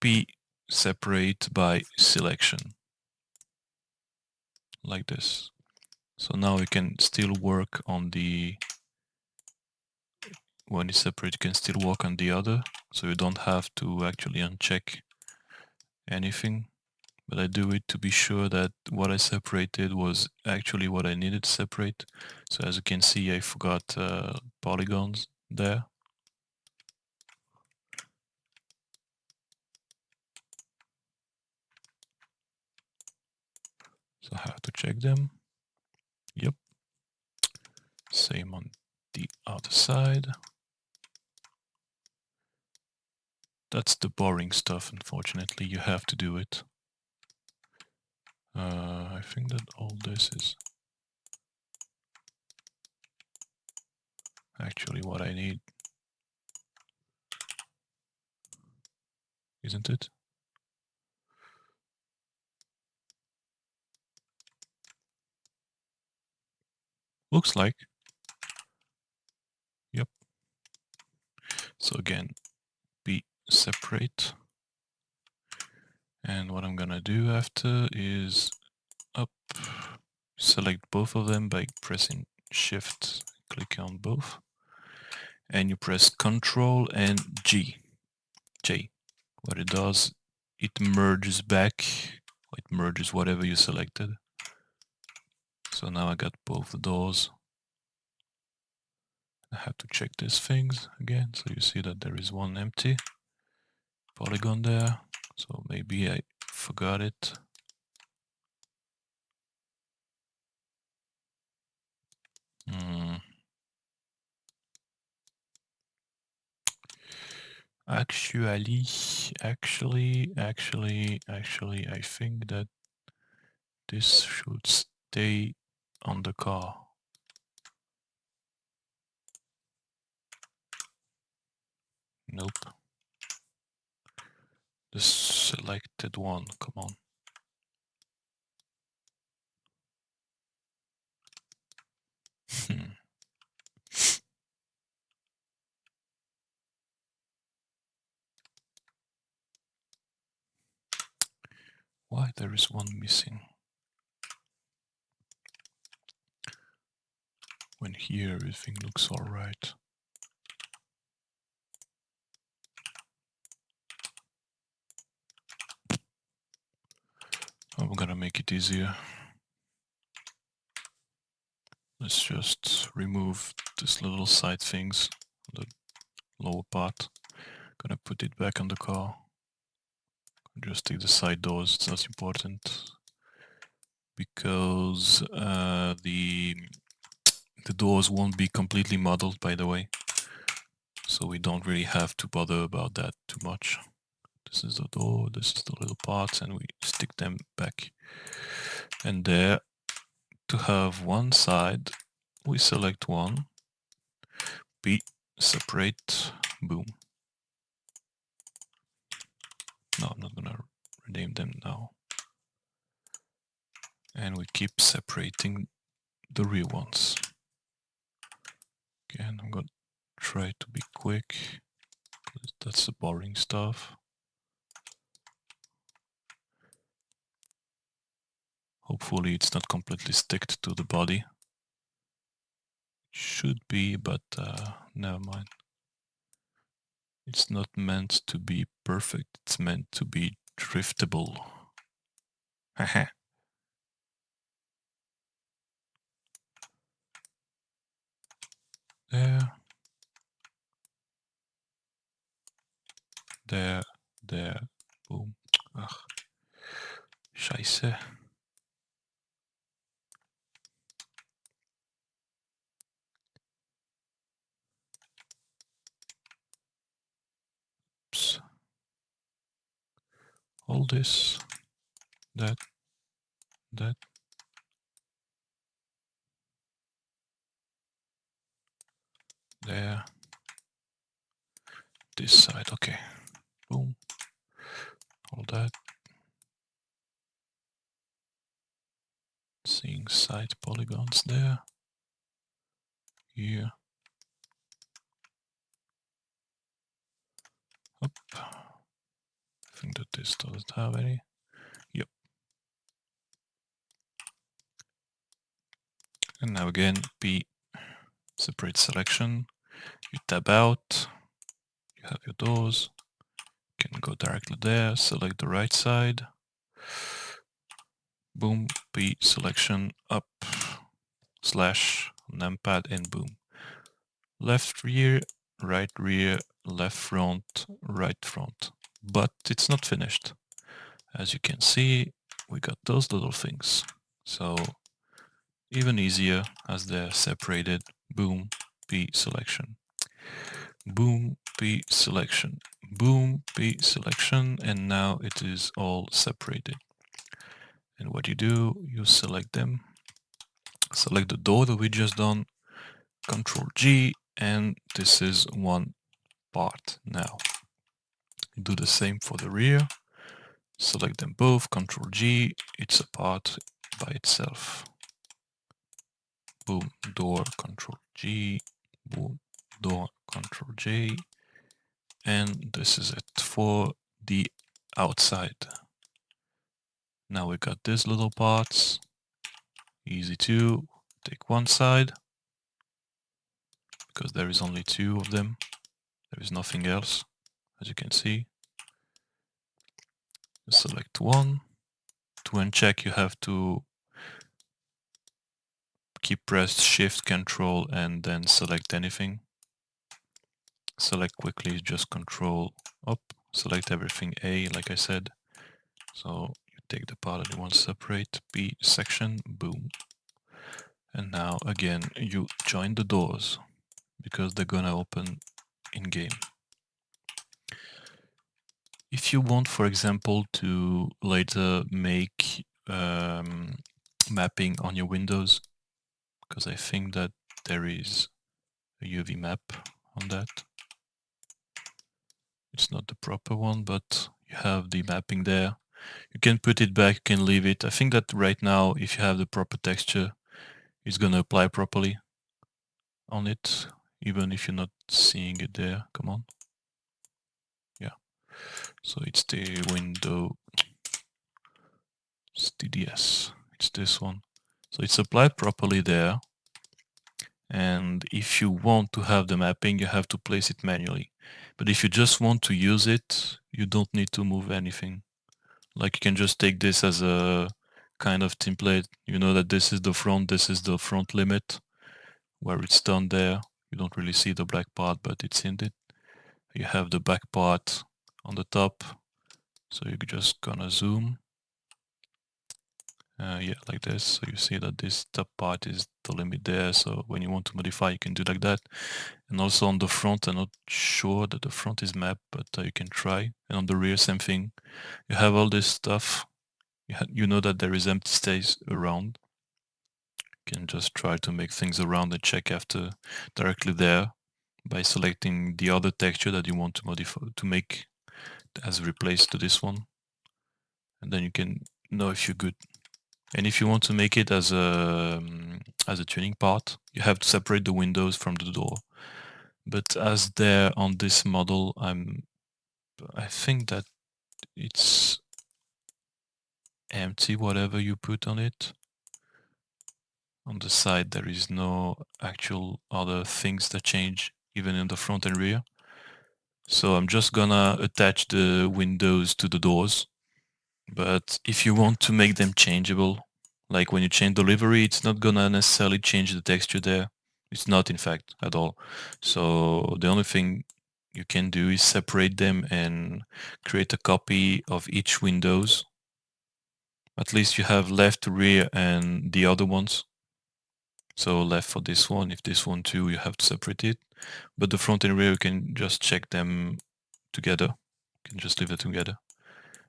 P, separate by selection. Like this. So now you can still work on the, when it's separate, you can still work on the other. So you don't have to actually uncheck anything. but I do it to be sure that what I separated was actually what I needed to separate. So as you can see, I forgot polygons there. So I have to check them. Yep. Same on the other side. That's the boring stuff, unfortunately. You have to do it. I think that all this is actually what I need, isn't it? Looks like. Yep. So again, be separate. And what I'm gonna do after is up, select both of them by pressing Shift, click on both, and you press Control and J. What it does, it merges back, it merges whatever you selected. So now I got both the doors. I have to check these things again, so you see that there is one empty polygon there, so maybe I forgot it. Actually, I think that this should stay on the car. Nope. The selected one, come on. Why there is one missing? When here everything looks alright. I'm gonna make it easier. Let's just remove this little side things, the lower part. Gonna put it back on the car. Just take the side doors, it's not important. Because the doors won't be completely modeled, by the way. So we don't really have to bother about that too much. This is the door, this is the little parts, and we stick them back. And there, to have one side, we select one, B, separate, boom. No, I'm not gonna rename them now. And we keep separating the rear ones. Again, I'm gonna try to be quick, because that's the boring stuff. Hopefully it's not completely sticked to the body. Should be, but never mind. It's not meant to be perfect, it's meant to be driftable. Haha. There. There. There. Boom. Ach. Scheiße. Oops. All this. That. That. There. This side. Okay. Boom. All that. Seeing side polygons there. Here. Up. I think that this doesn't have any. Yep. And now again, P, separate selection. You tab out. You have your doors. You can go directly there, select the right side. boom, P selection up, slash numpad and boom. Left rear, left front, right front. But it's not finished. As you can see, we got those little things. So even easier as they're separated. Boom, P selection. Boom, P selection. Boom, P selection. And now it is all separated. And what you do, you select them. Select the door that we just done. Control G, and this is one part now. Do the same for the rear. Select them both, Control G, it's a part by itself. Boom, door, Control G, boom, door, Control J, and this is it for the outside. Now we got these little parts, easy to take one side, because there is only two of them, there is nothing else, as you can see. Select one. To uncheck, you have to keep pressed Shift, Control, and then select anything. Select quickly, just Control up. Select everything A, like I said. So you take the part that you want to separate, B section, boom. And now again, you join the doors because they're gonna open in game. If you want, for example, to later make mapping on your windows, because I think that there is a UV map on that. It's not the proper one, but you have the mapping there. You can put it back, you can leave it. I think that right now, if you have the proper texture, it's gonna apply properly on it, even if you're not seeing it there. Come on. Yeah. So it's the window, it's DDS. It's this one. So it's applied properly there. And if you want to have the mapping, you have to place it manually. But if you just want to use it, you don't need to move anything. Like you can just take this as a kind of template. You know that this is the front limit where it's done there. You don't really see the black part, but it's in it. You have the back part on the top. So you're just gonna zoom. Yeah, like this. So you see that this top part is the limit there. So when you want to modify, you can do like that. And also on the front, I'm not sure that the front is mapped, but you can try. And on the rear, same thing. You have all this stuff. You know that there is empty space around. You can just try to make things around and check after directly there by selecting the other texture that you want to modify to make as replace to this one. And then you can know if you're good. And if you want to make it as a tuning part, you have to separate the windows from the door. But as they're on this model, I think that it's empty, whatever you put on it. On the side, there is no actual other things that change, even in the front and rear. So I'm just gonna attach the windows to the doors. But if you want to make them changeable, like when you change the livery, it's not gonna necessarily change the texture there. It's not, in fact, at all. So the only thing you can do is separate them and create a copy of each windows. At least you have left, rear, and the other ones. So left for this one, if this one too, you have to separate it. But the front and rear, you can just check them together. You can just leave it together.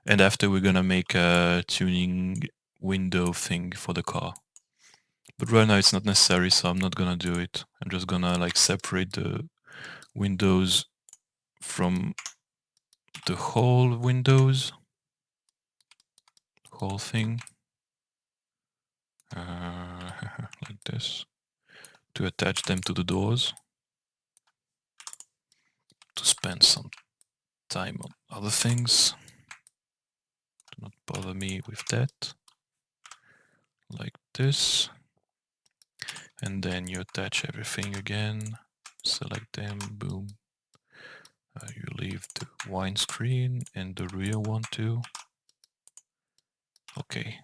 And after we're gonna make a tuning window thing for the car. But right now it's not necessary, so I'm not gonna do it. I'm just gonna like separate the windows from the whole windows, whole thing, like this, to attach them to the doors, to spend some time on other things. Do not bother me with that. Like this. And then you attach everything again, select them, boom. You leave the wine screen and the rear one too. Okay.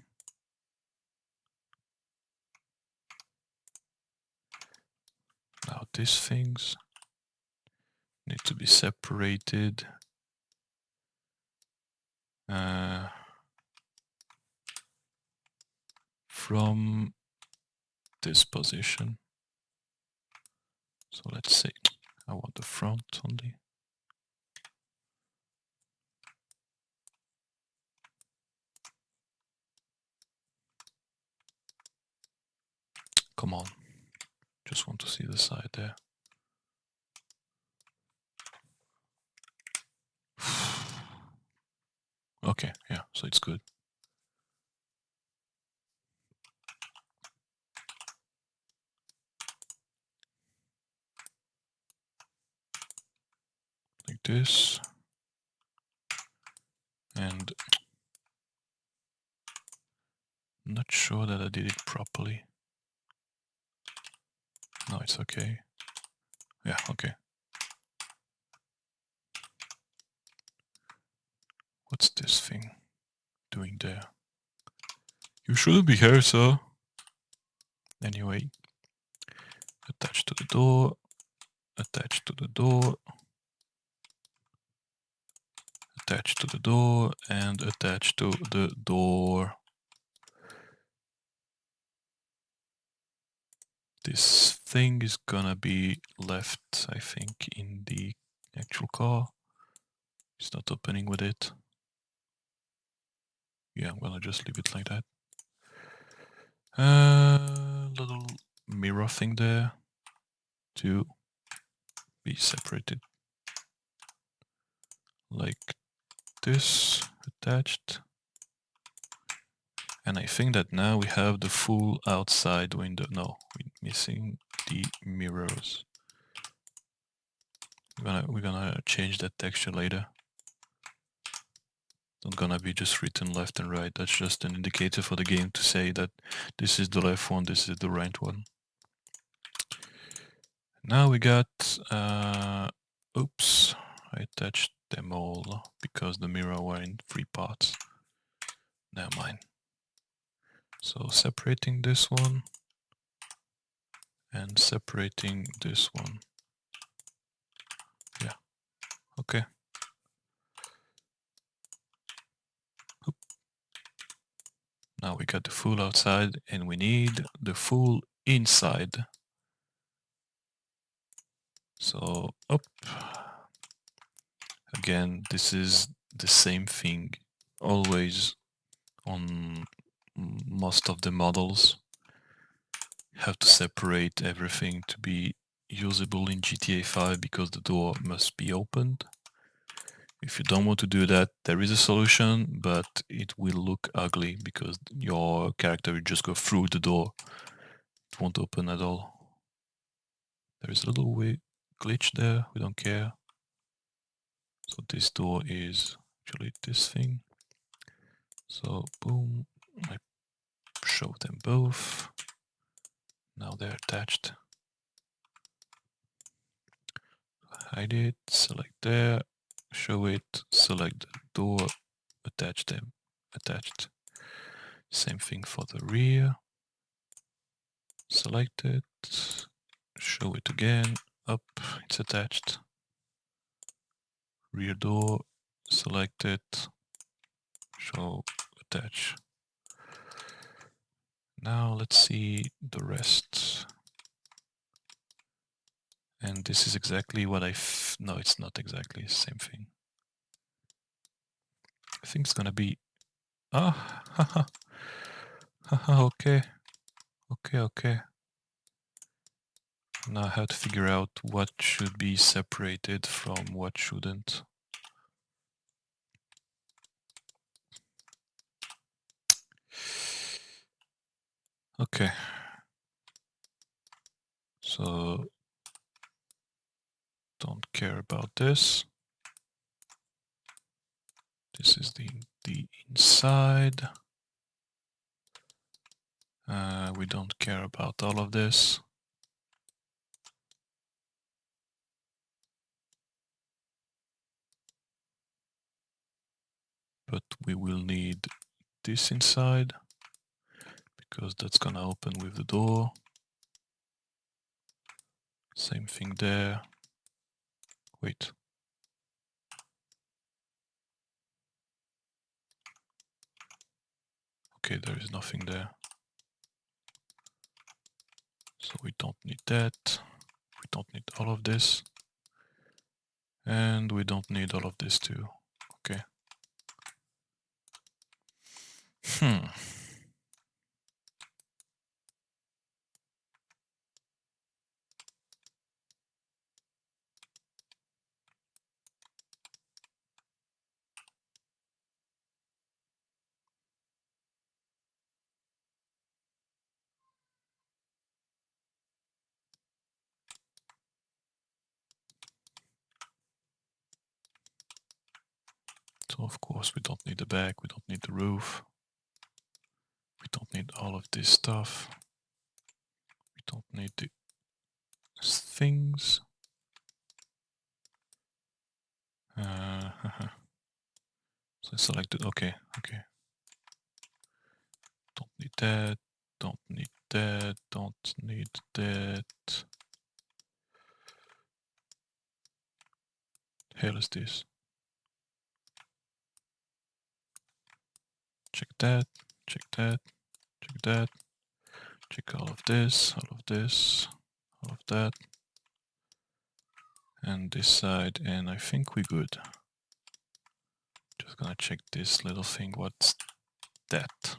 Now these things need to be separated from this position. So let's say I want the front only. Come on, just want to see the side there. Okay, yeah, so it's good. Like this. And I'm not sure that I did it properly. No, it's okay. Yeah, okay. What's this thing doing there? You shouldn't be here, sir. Anyway, attach to the door, attach to the door, attach to the door, and attach to the door. This thing is gonna be left, I think, in the actual car. It's not opening with it. Yeah, I'm gonna just leave it like that. Little mirror thing there to be separated like this, attached. And I think that now we have the full outside window. No, we're missing the mirrors. We're gonna change that texture later. It's not gonna be just written left and right. That's just an indicator for the game to say that this is the left one, this is the right one. Now we got, oops, I attached them all because the mirror were in 3 parts. Never mind. So separating this one and separating this one. Yeah, okay. Oop. Now we got the full outside and we need the full inside. So up. Again, this is the same thing always on most of the models. You have to separate everything to be usable in GTA 5 because the door must be opened. If you don't want to do that, there is a solution, but it will look ugly because your character will just go through the door. It won't open at all. There is a little glitch there, we don't care. So this door is actually this thing. So boom, I show them both. Now they're attached. Hide it, select there, show it, select the door, attach them, attached. Same thing for the rear. Select it, show it again, up, it's attached. Rear door, select it, show, attach. Now let's see the rest. And this is exactly what no, it's not exactly the same thing. I think it's gonna be, haha, haha, okay, okay. Now I have to figure out what should be separated from what shouldn't. Okay. So don't care about this. This is the inside. We don't care about all of this. But we will need this inside because that's gonna open with the door. Same thing there. Wait. Okay, there is nothing there. So we don't need that. We don't need all of this. And we don't need all of this too. Okay. So of course we don't need the back, we don't need the roof. We don't need all of this stuff. We don't need the things. So I selected, okay. Don't need that, don't need that, don't need that. Hell is this? Check that, check that, check that. Check all of this, all of this, all of that. And this side, and I think we're good. Just gonna check this little thing. What's that?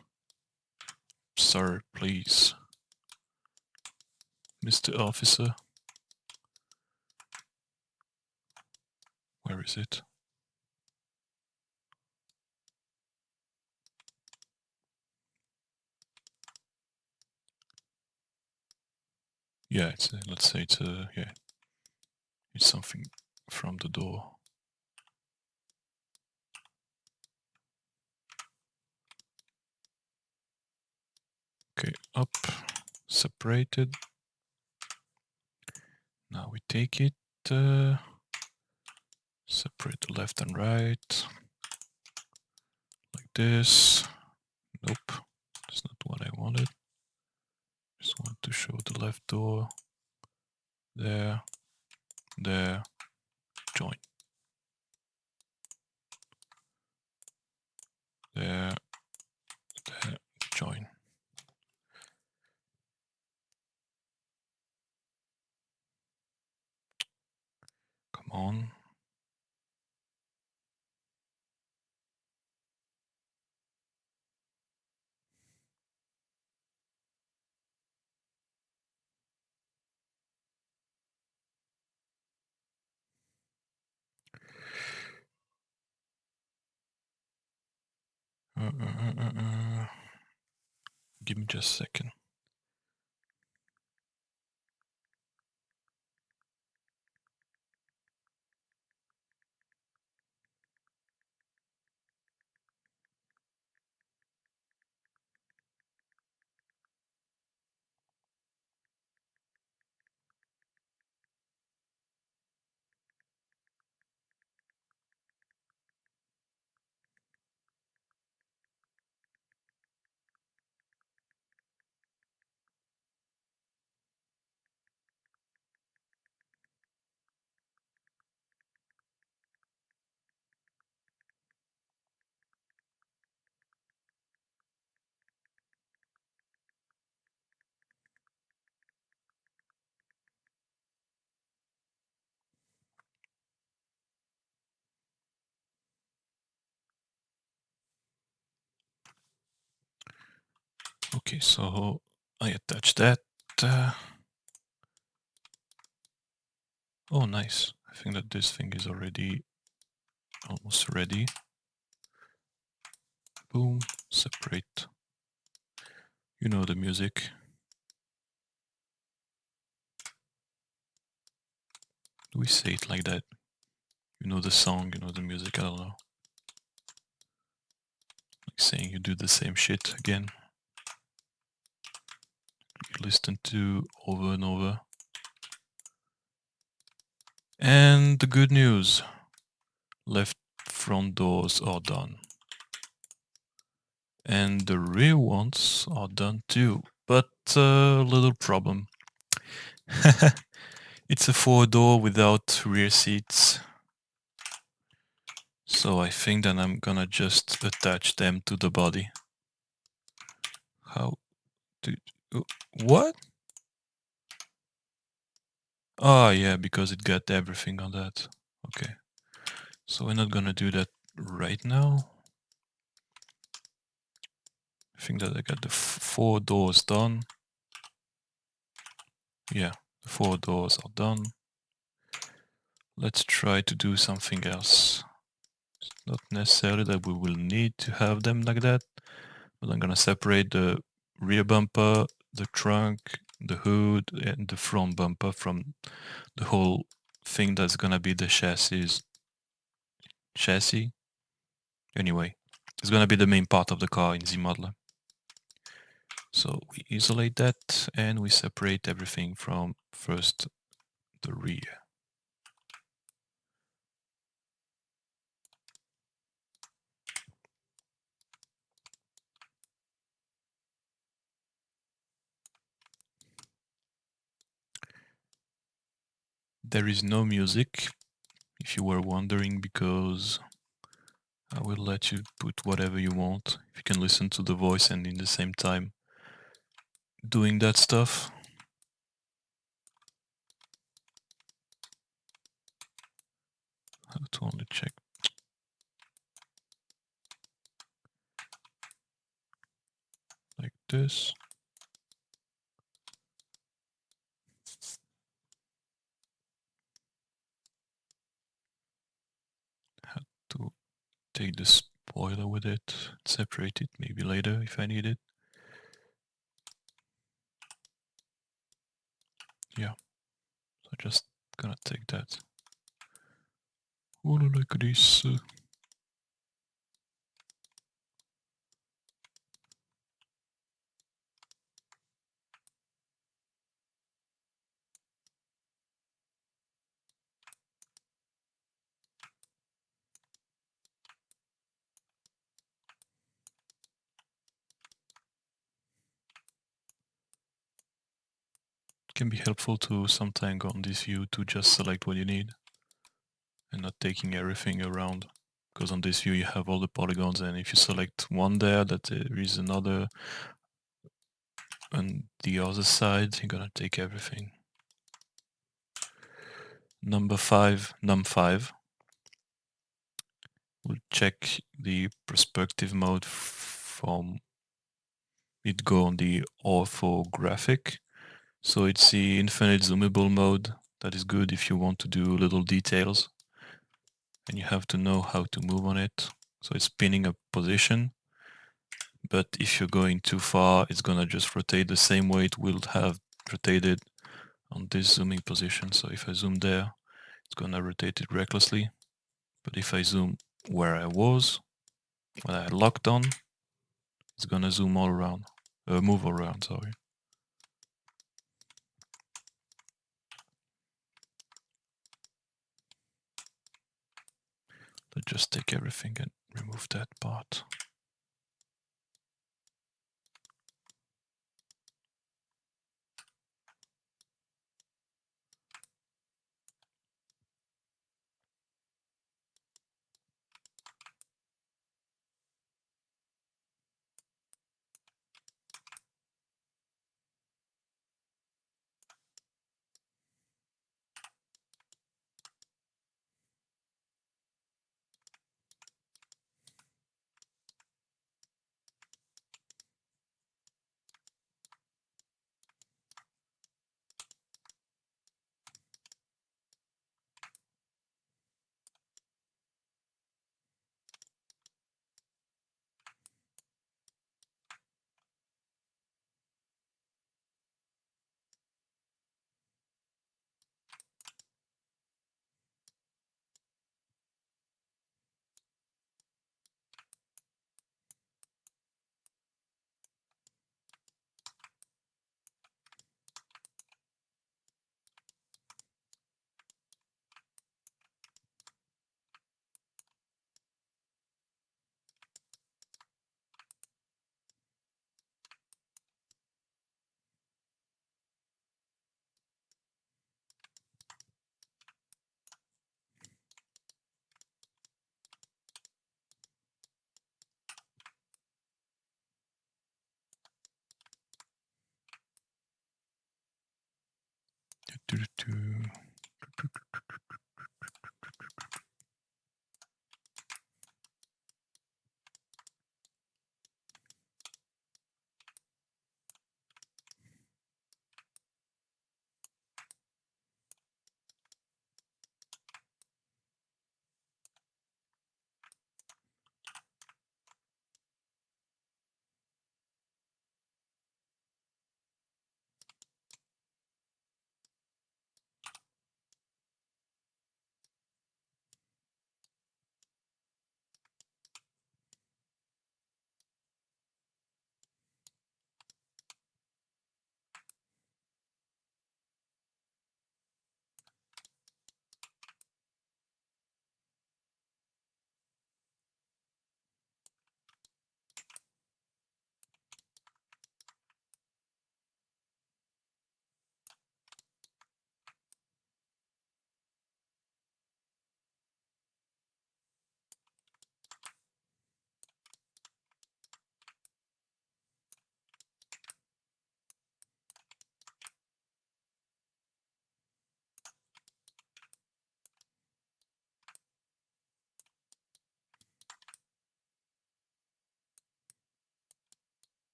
Sir, please. Mr. Officer. Where is it? Yeah, it's let's say it's yeah. It's something from the door. Okay, up, separated. Now we take it, separate the left and right, like this. Nope, that's not what I wanted. Just want to show the left door. There, there, join. There, there, join. Come on. Give me just a second. Okay, so I attach that. Oh, nice. I think that this thing is already almost ready. Boom, separate. You know the music. Do we say it like that? You know the song, you know the music, I don't know. Like saying you do the same shit again. You listen to over and over. And the good news. Left front doors are done. And the rear ones are done too. But a little problem. It's a four-door without rear seats. So I think that I'm gonna just attach them to the body. How do... What? Oh yeah, because it got everything on that. Okay. So we're not gonna do that right now. I think that I got the four doors done. Yeah, the four doors are done. Let's try to do something else. It's not necessarily that we will need to have them like that, but I'm gonna separate the rear bumper, the trunk, the hood, and the front bumper from the whole thing that's gonna be the chassis. Anyway, it's gonna be the main part of the car in Z modeler. So we isolate that and we separate everything from first the rear. There is no music, if you were wondering, because I will let you put whatever you want. If you can listen to the voice and in the same time doing that stuff. How to only check. Like this. How to take the spoiler with it, separate it maybe later if I need it. Yeah, so just gonna take that. Oh, like this. Can be helpful to sometimes on this view to just select what you need and not taking everything around, because on this view you have all the polygons, and if you select one there that there is another on the other side, you're gonna take everything. Number 5, num5, we'll check the perspective mode from it go on the orthographic. So it's the infinite zoomable mode. That is good if you want to do little details and you have to know how to move on it. So it's pinning a position, but if you're going too far, it's gonna just rotate the same way it will have rotated on this zooming position. So if I zoom there, it's gonna rotate it recklessly. But if I zoom where I was, when I locked on, it's gonna zoom all around, move all around, sorry. Let's just take everything and remove that part.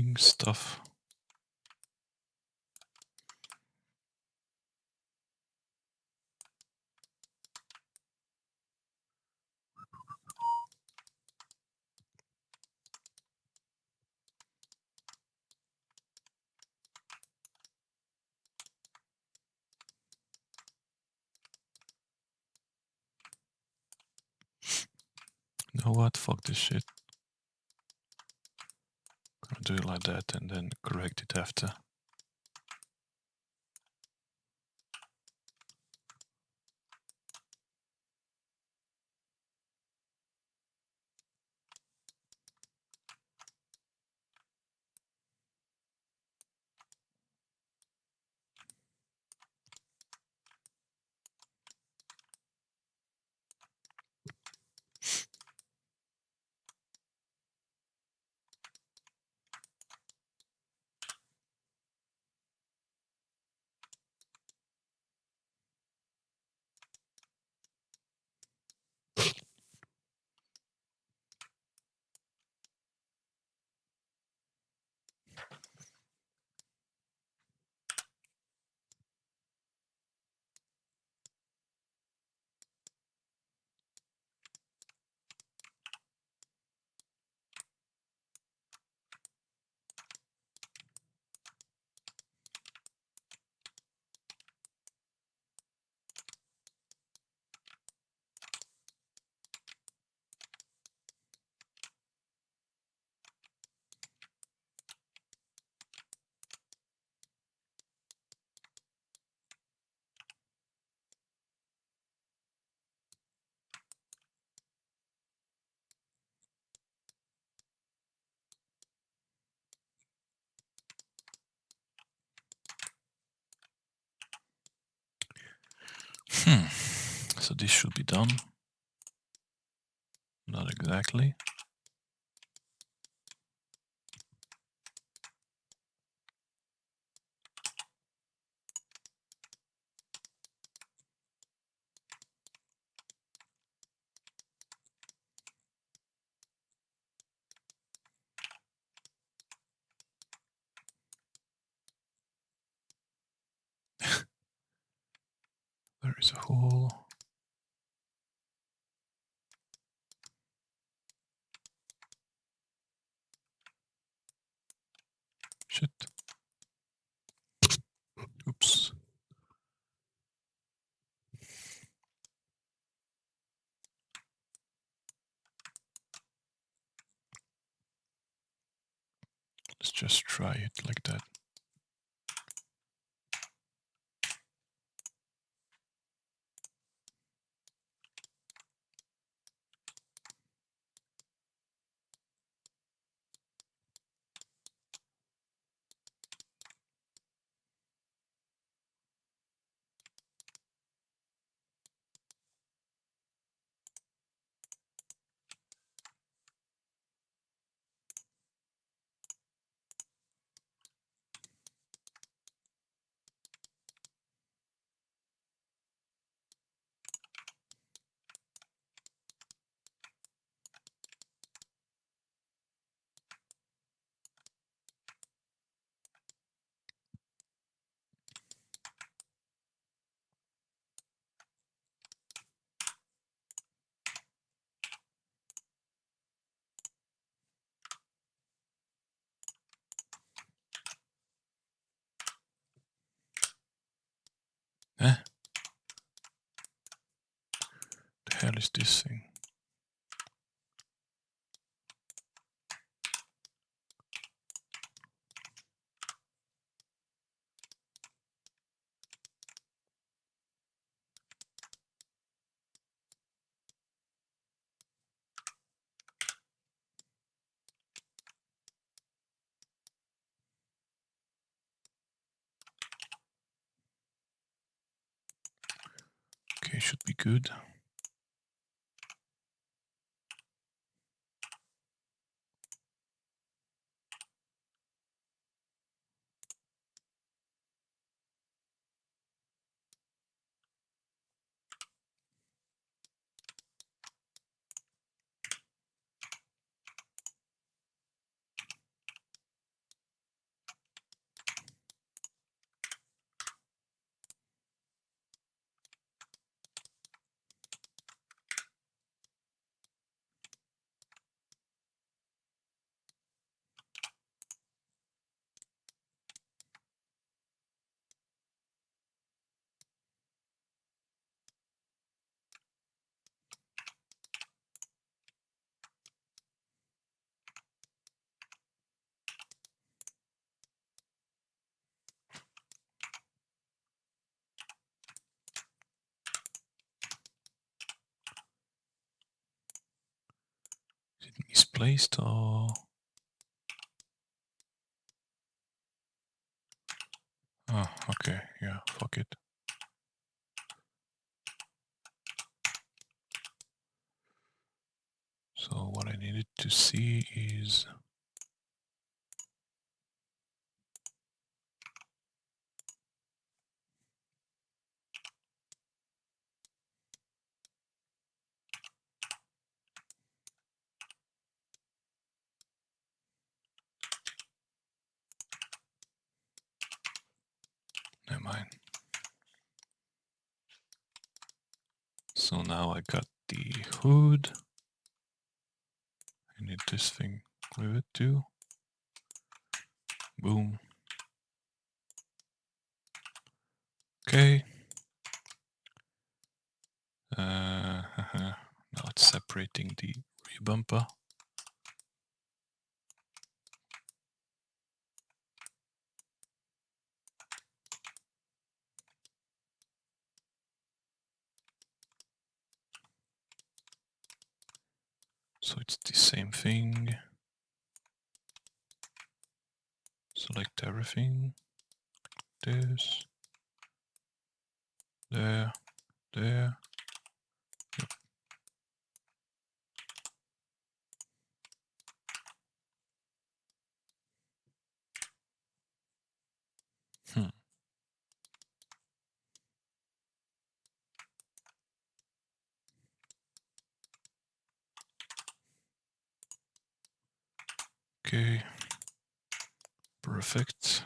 annoying stuff. You know what? Fuck this shit. I'll do it like that and then correct it after. So this should be done. Not exactly. There is a hole. Shit. Oops. Let's just try it like that. Eh? The hell is this thing? Okay, should be good. misplaced or... Oh, okay, yeah, fuck it. So what I needed to see is... Never mind. So now I got the hood. I need this thing with it too. Boom. Okay. Now it's separating the rear bumper. So it's the same thing. Select everything. This. There. There. Yep. Hmm. Okay. Perfect.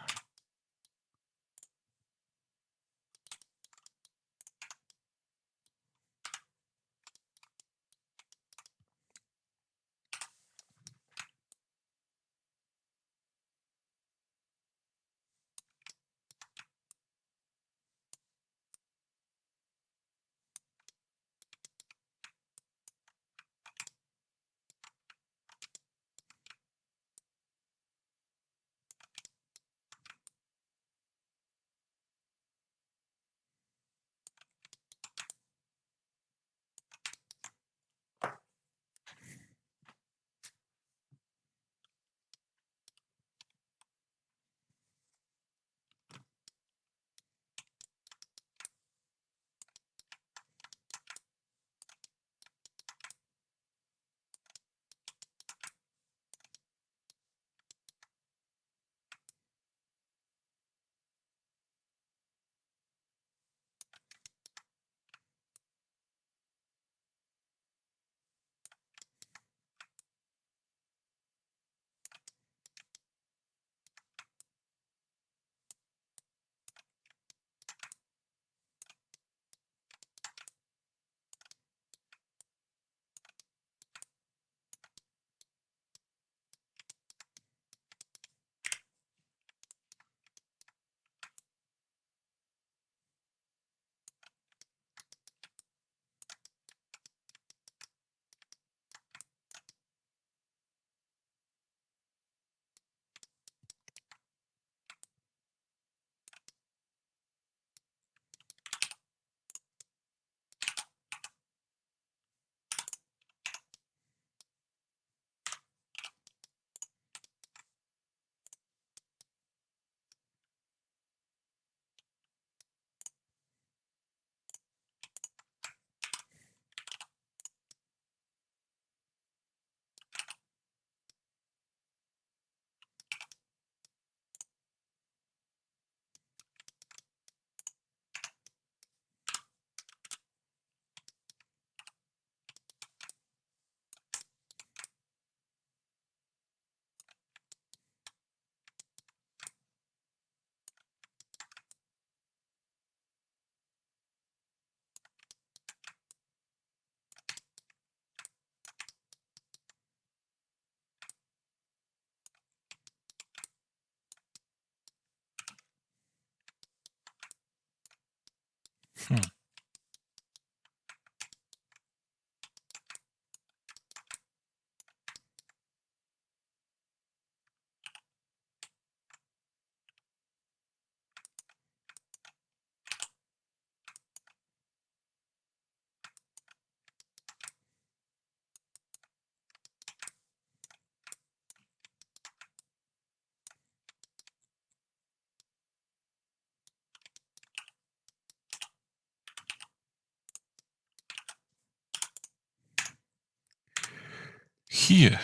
here.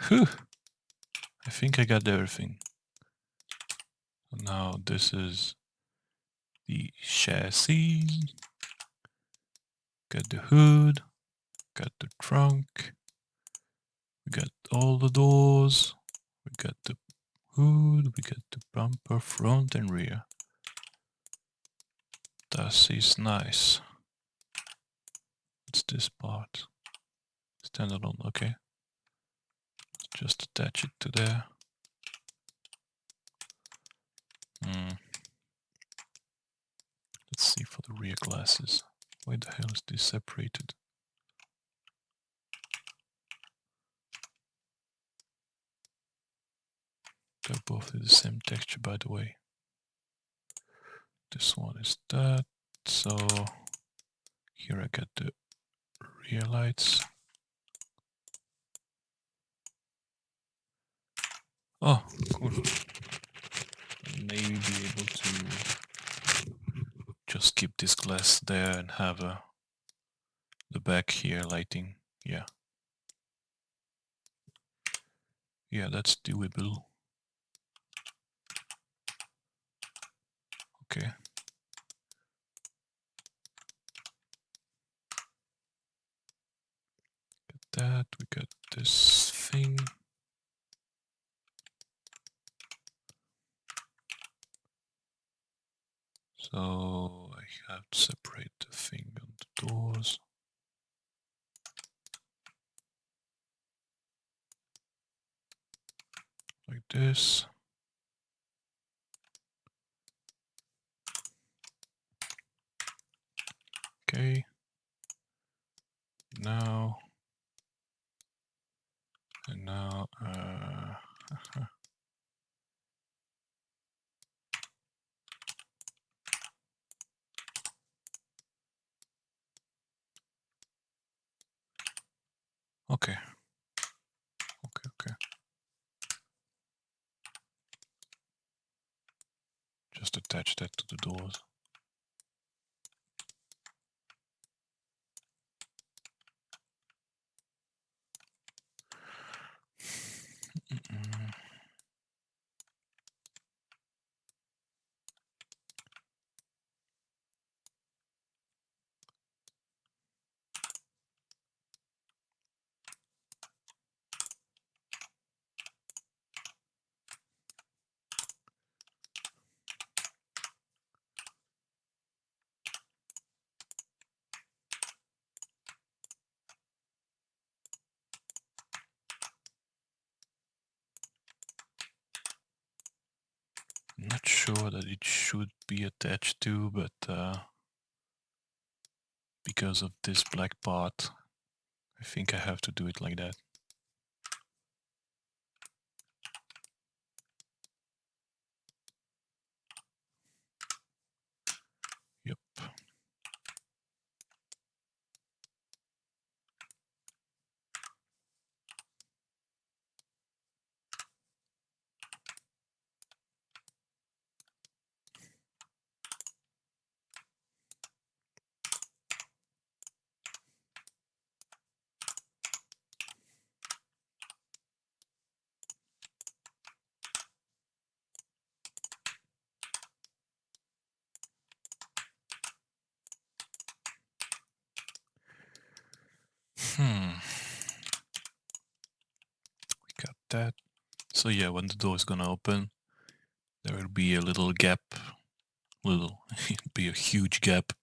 Whew. I think I got everything. Now this is the chassis. Got the hood. Got the trunk. We got all the doors. We got the hood. We got the bumper, front and rear. That is nice. What's this part? Standalone, okay. Just attach it to there. Let's see for the rear glasses. Why the hell is this separated? They're both the same texture, by the way. This one is that. So here I got the rear lights. Oh, cool. Maybe be able to just keep this glass there and have the back here lighting. Yeah. Yeah, that's doable. Okay. Got that. We got this thing. So I have to separate the thing on the doors. Like this. Okay. Now. And now. Okay. Okay. Just attach that to the doors. Not sure that it should be attached to, but because of this black part, I think I have to do it like that. Yep. We got that. So yeah, when the door is gonna open, there will be a little gap. It'll be a huge gap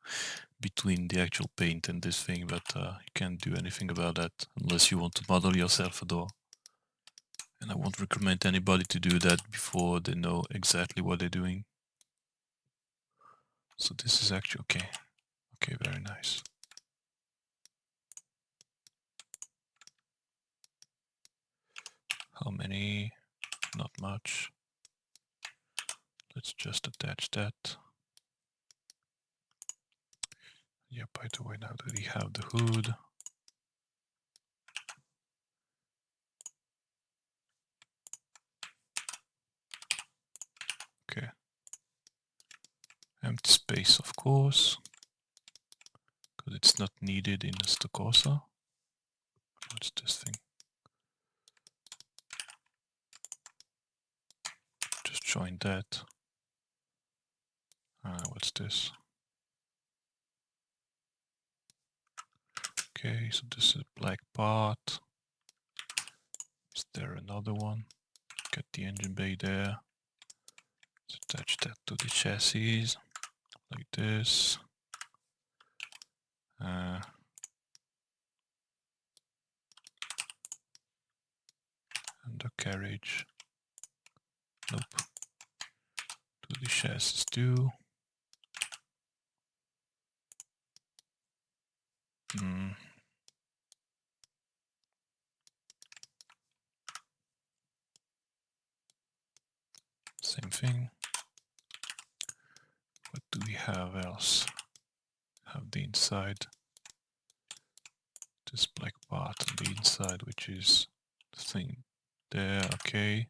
between the actual paint and this thing, but you can't do anything about that unless you want to model yourself a door. And I won't recommend anybody to do that before they know exactly what they're doing. So this is actually okay. Okay, very nice. How many? Not much. Let's just attach that. Yeah, by the way, now that we have the hood, okay. Empty space, of course, because it's not needed in Assetto Corsa. What's this thing? join that. What's this? Okay, so this is a black part. Is there another one? Get the engine bay there. Let's attach that to the chassis, like this. And the carriage. Nope. To the chassis too. Same thing. What do we have else? Have the inside. This black part on the inside, which is the thing there. Okay.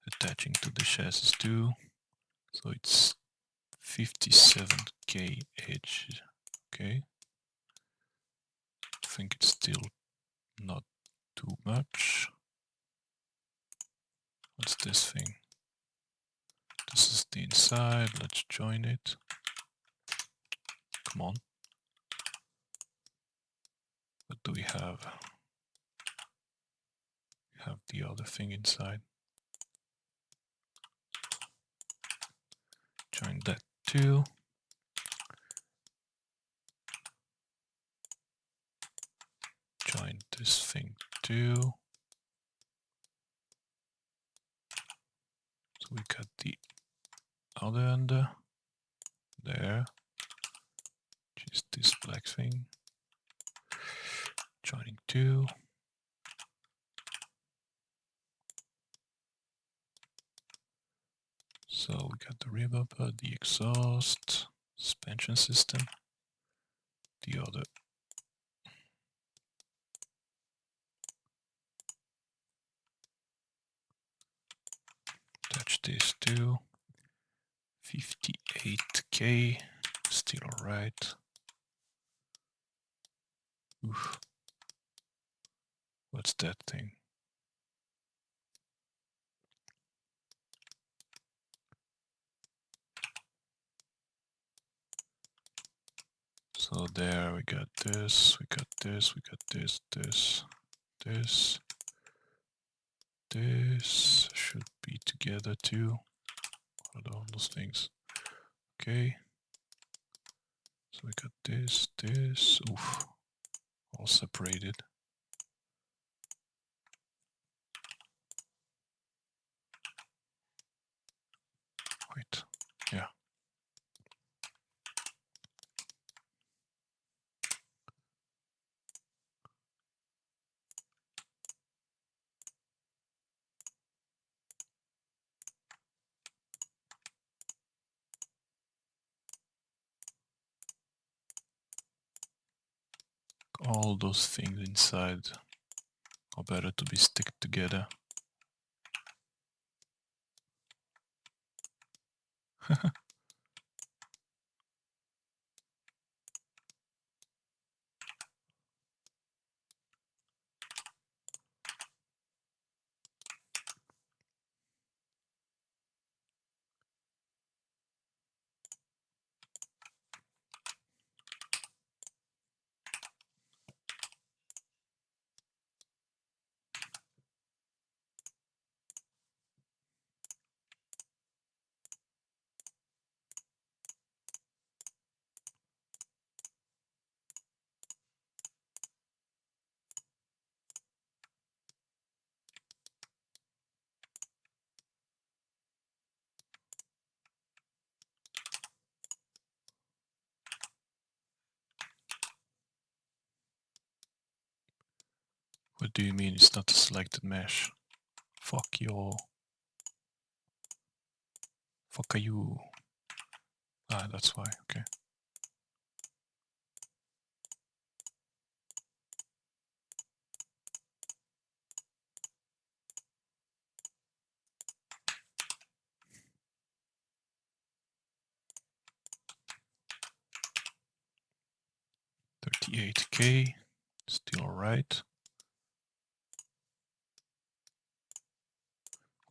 Attaching to the chassis too. So it's 57k edge. Okay. I think it's still not too much. What's this thing? This is the inside. Let's join it. Come on. What do we have? We have the other thing inside. Join that too. Join this thing too. So we got the other end there, which is this black thing. Joining two. So we got the rear bumper, the exhaust, suspension system, the other. Attach this too. 58k, still alright. Oof. What's that thing? So there we got this, we got this, we got this, this. This should be together too. What are all those things? Okay. So we got this, this. Oof. All separated. Wait. Yeah. All those things inside are better to be stick together. What do you mean it's not a selected mesh? Fuck you. Fuck you. Ah, that's why, okay. $38K, still alright.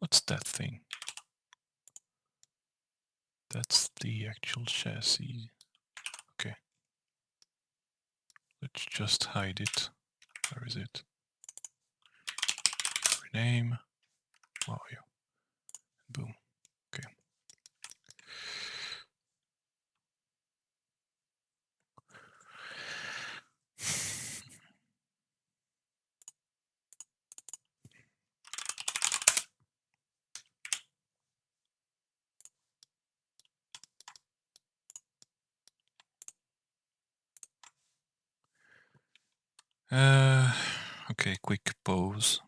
What's that thing? That's the actual chassis. Okay. Let's just hide it. Where is it? Rename. Oh, yeah. Boom. Okay. Okay, quick pause.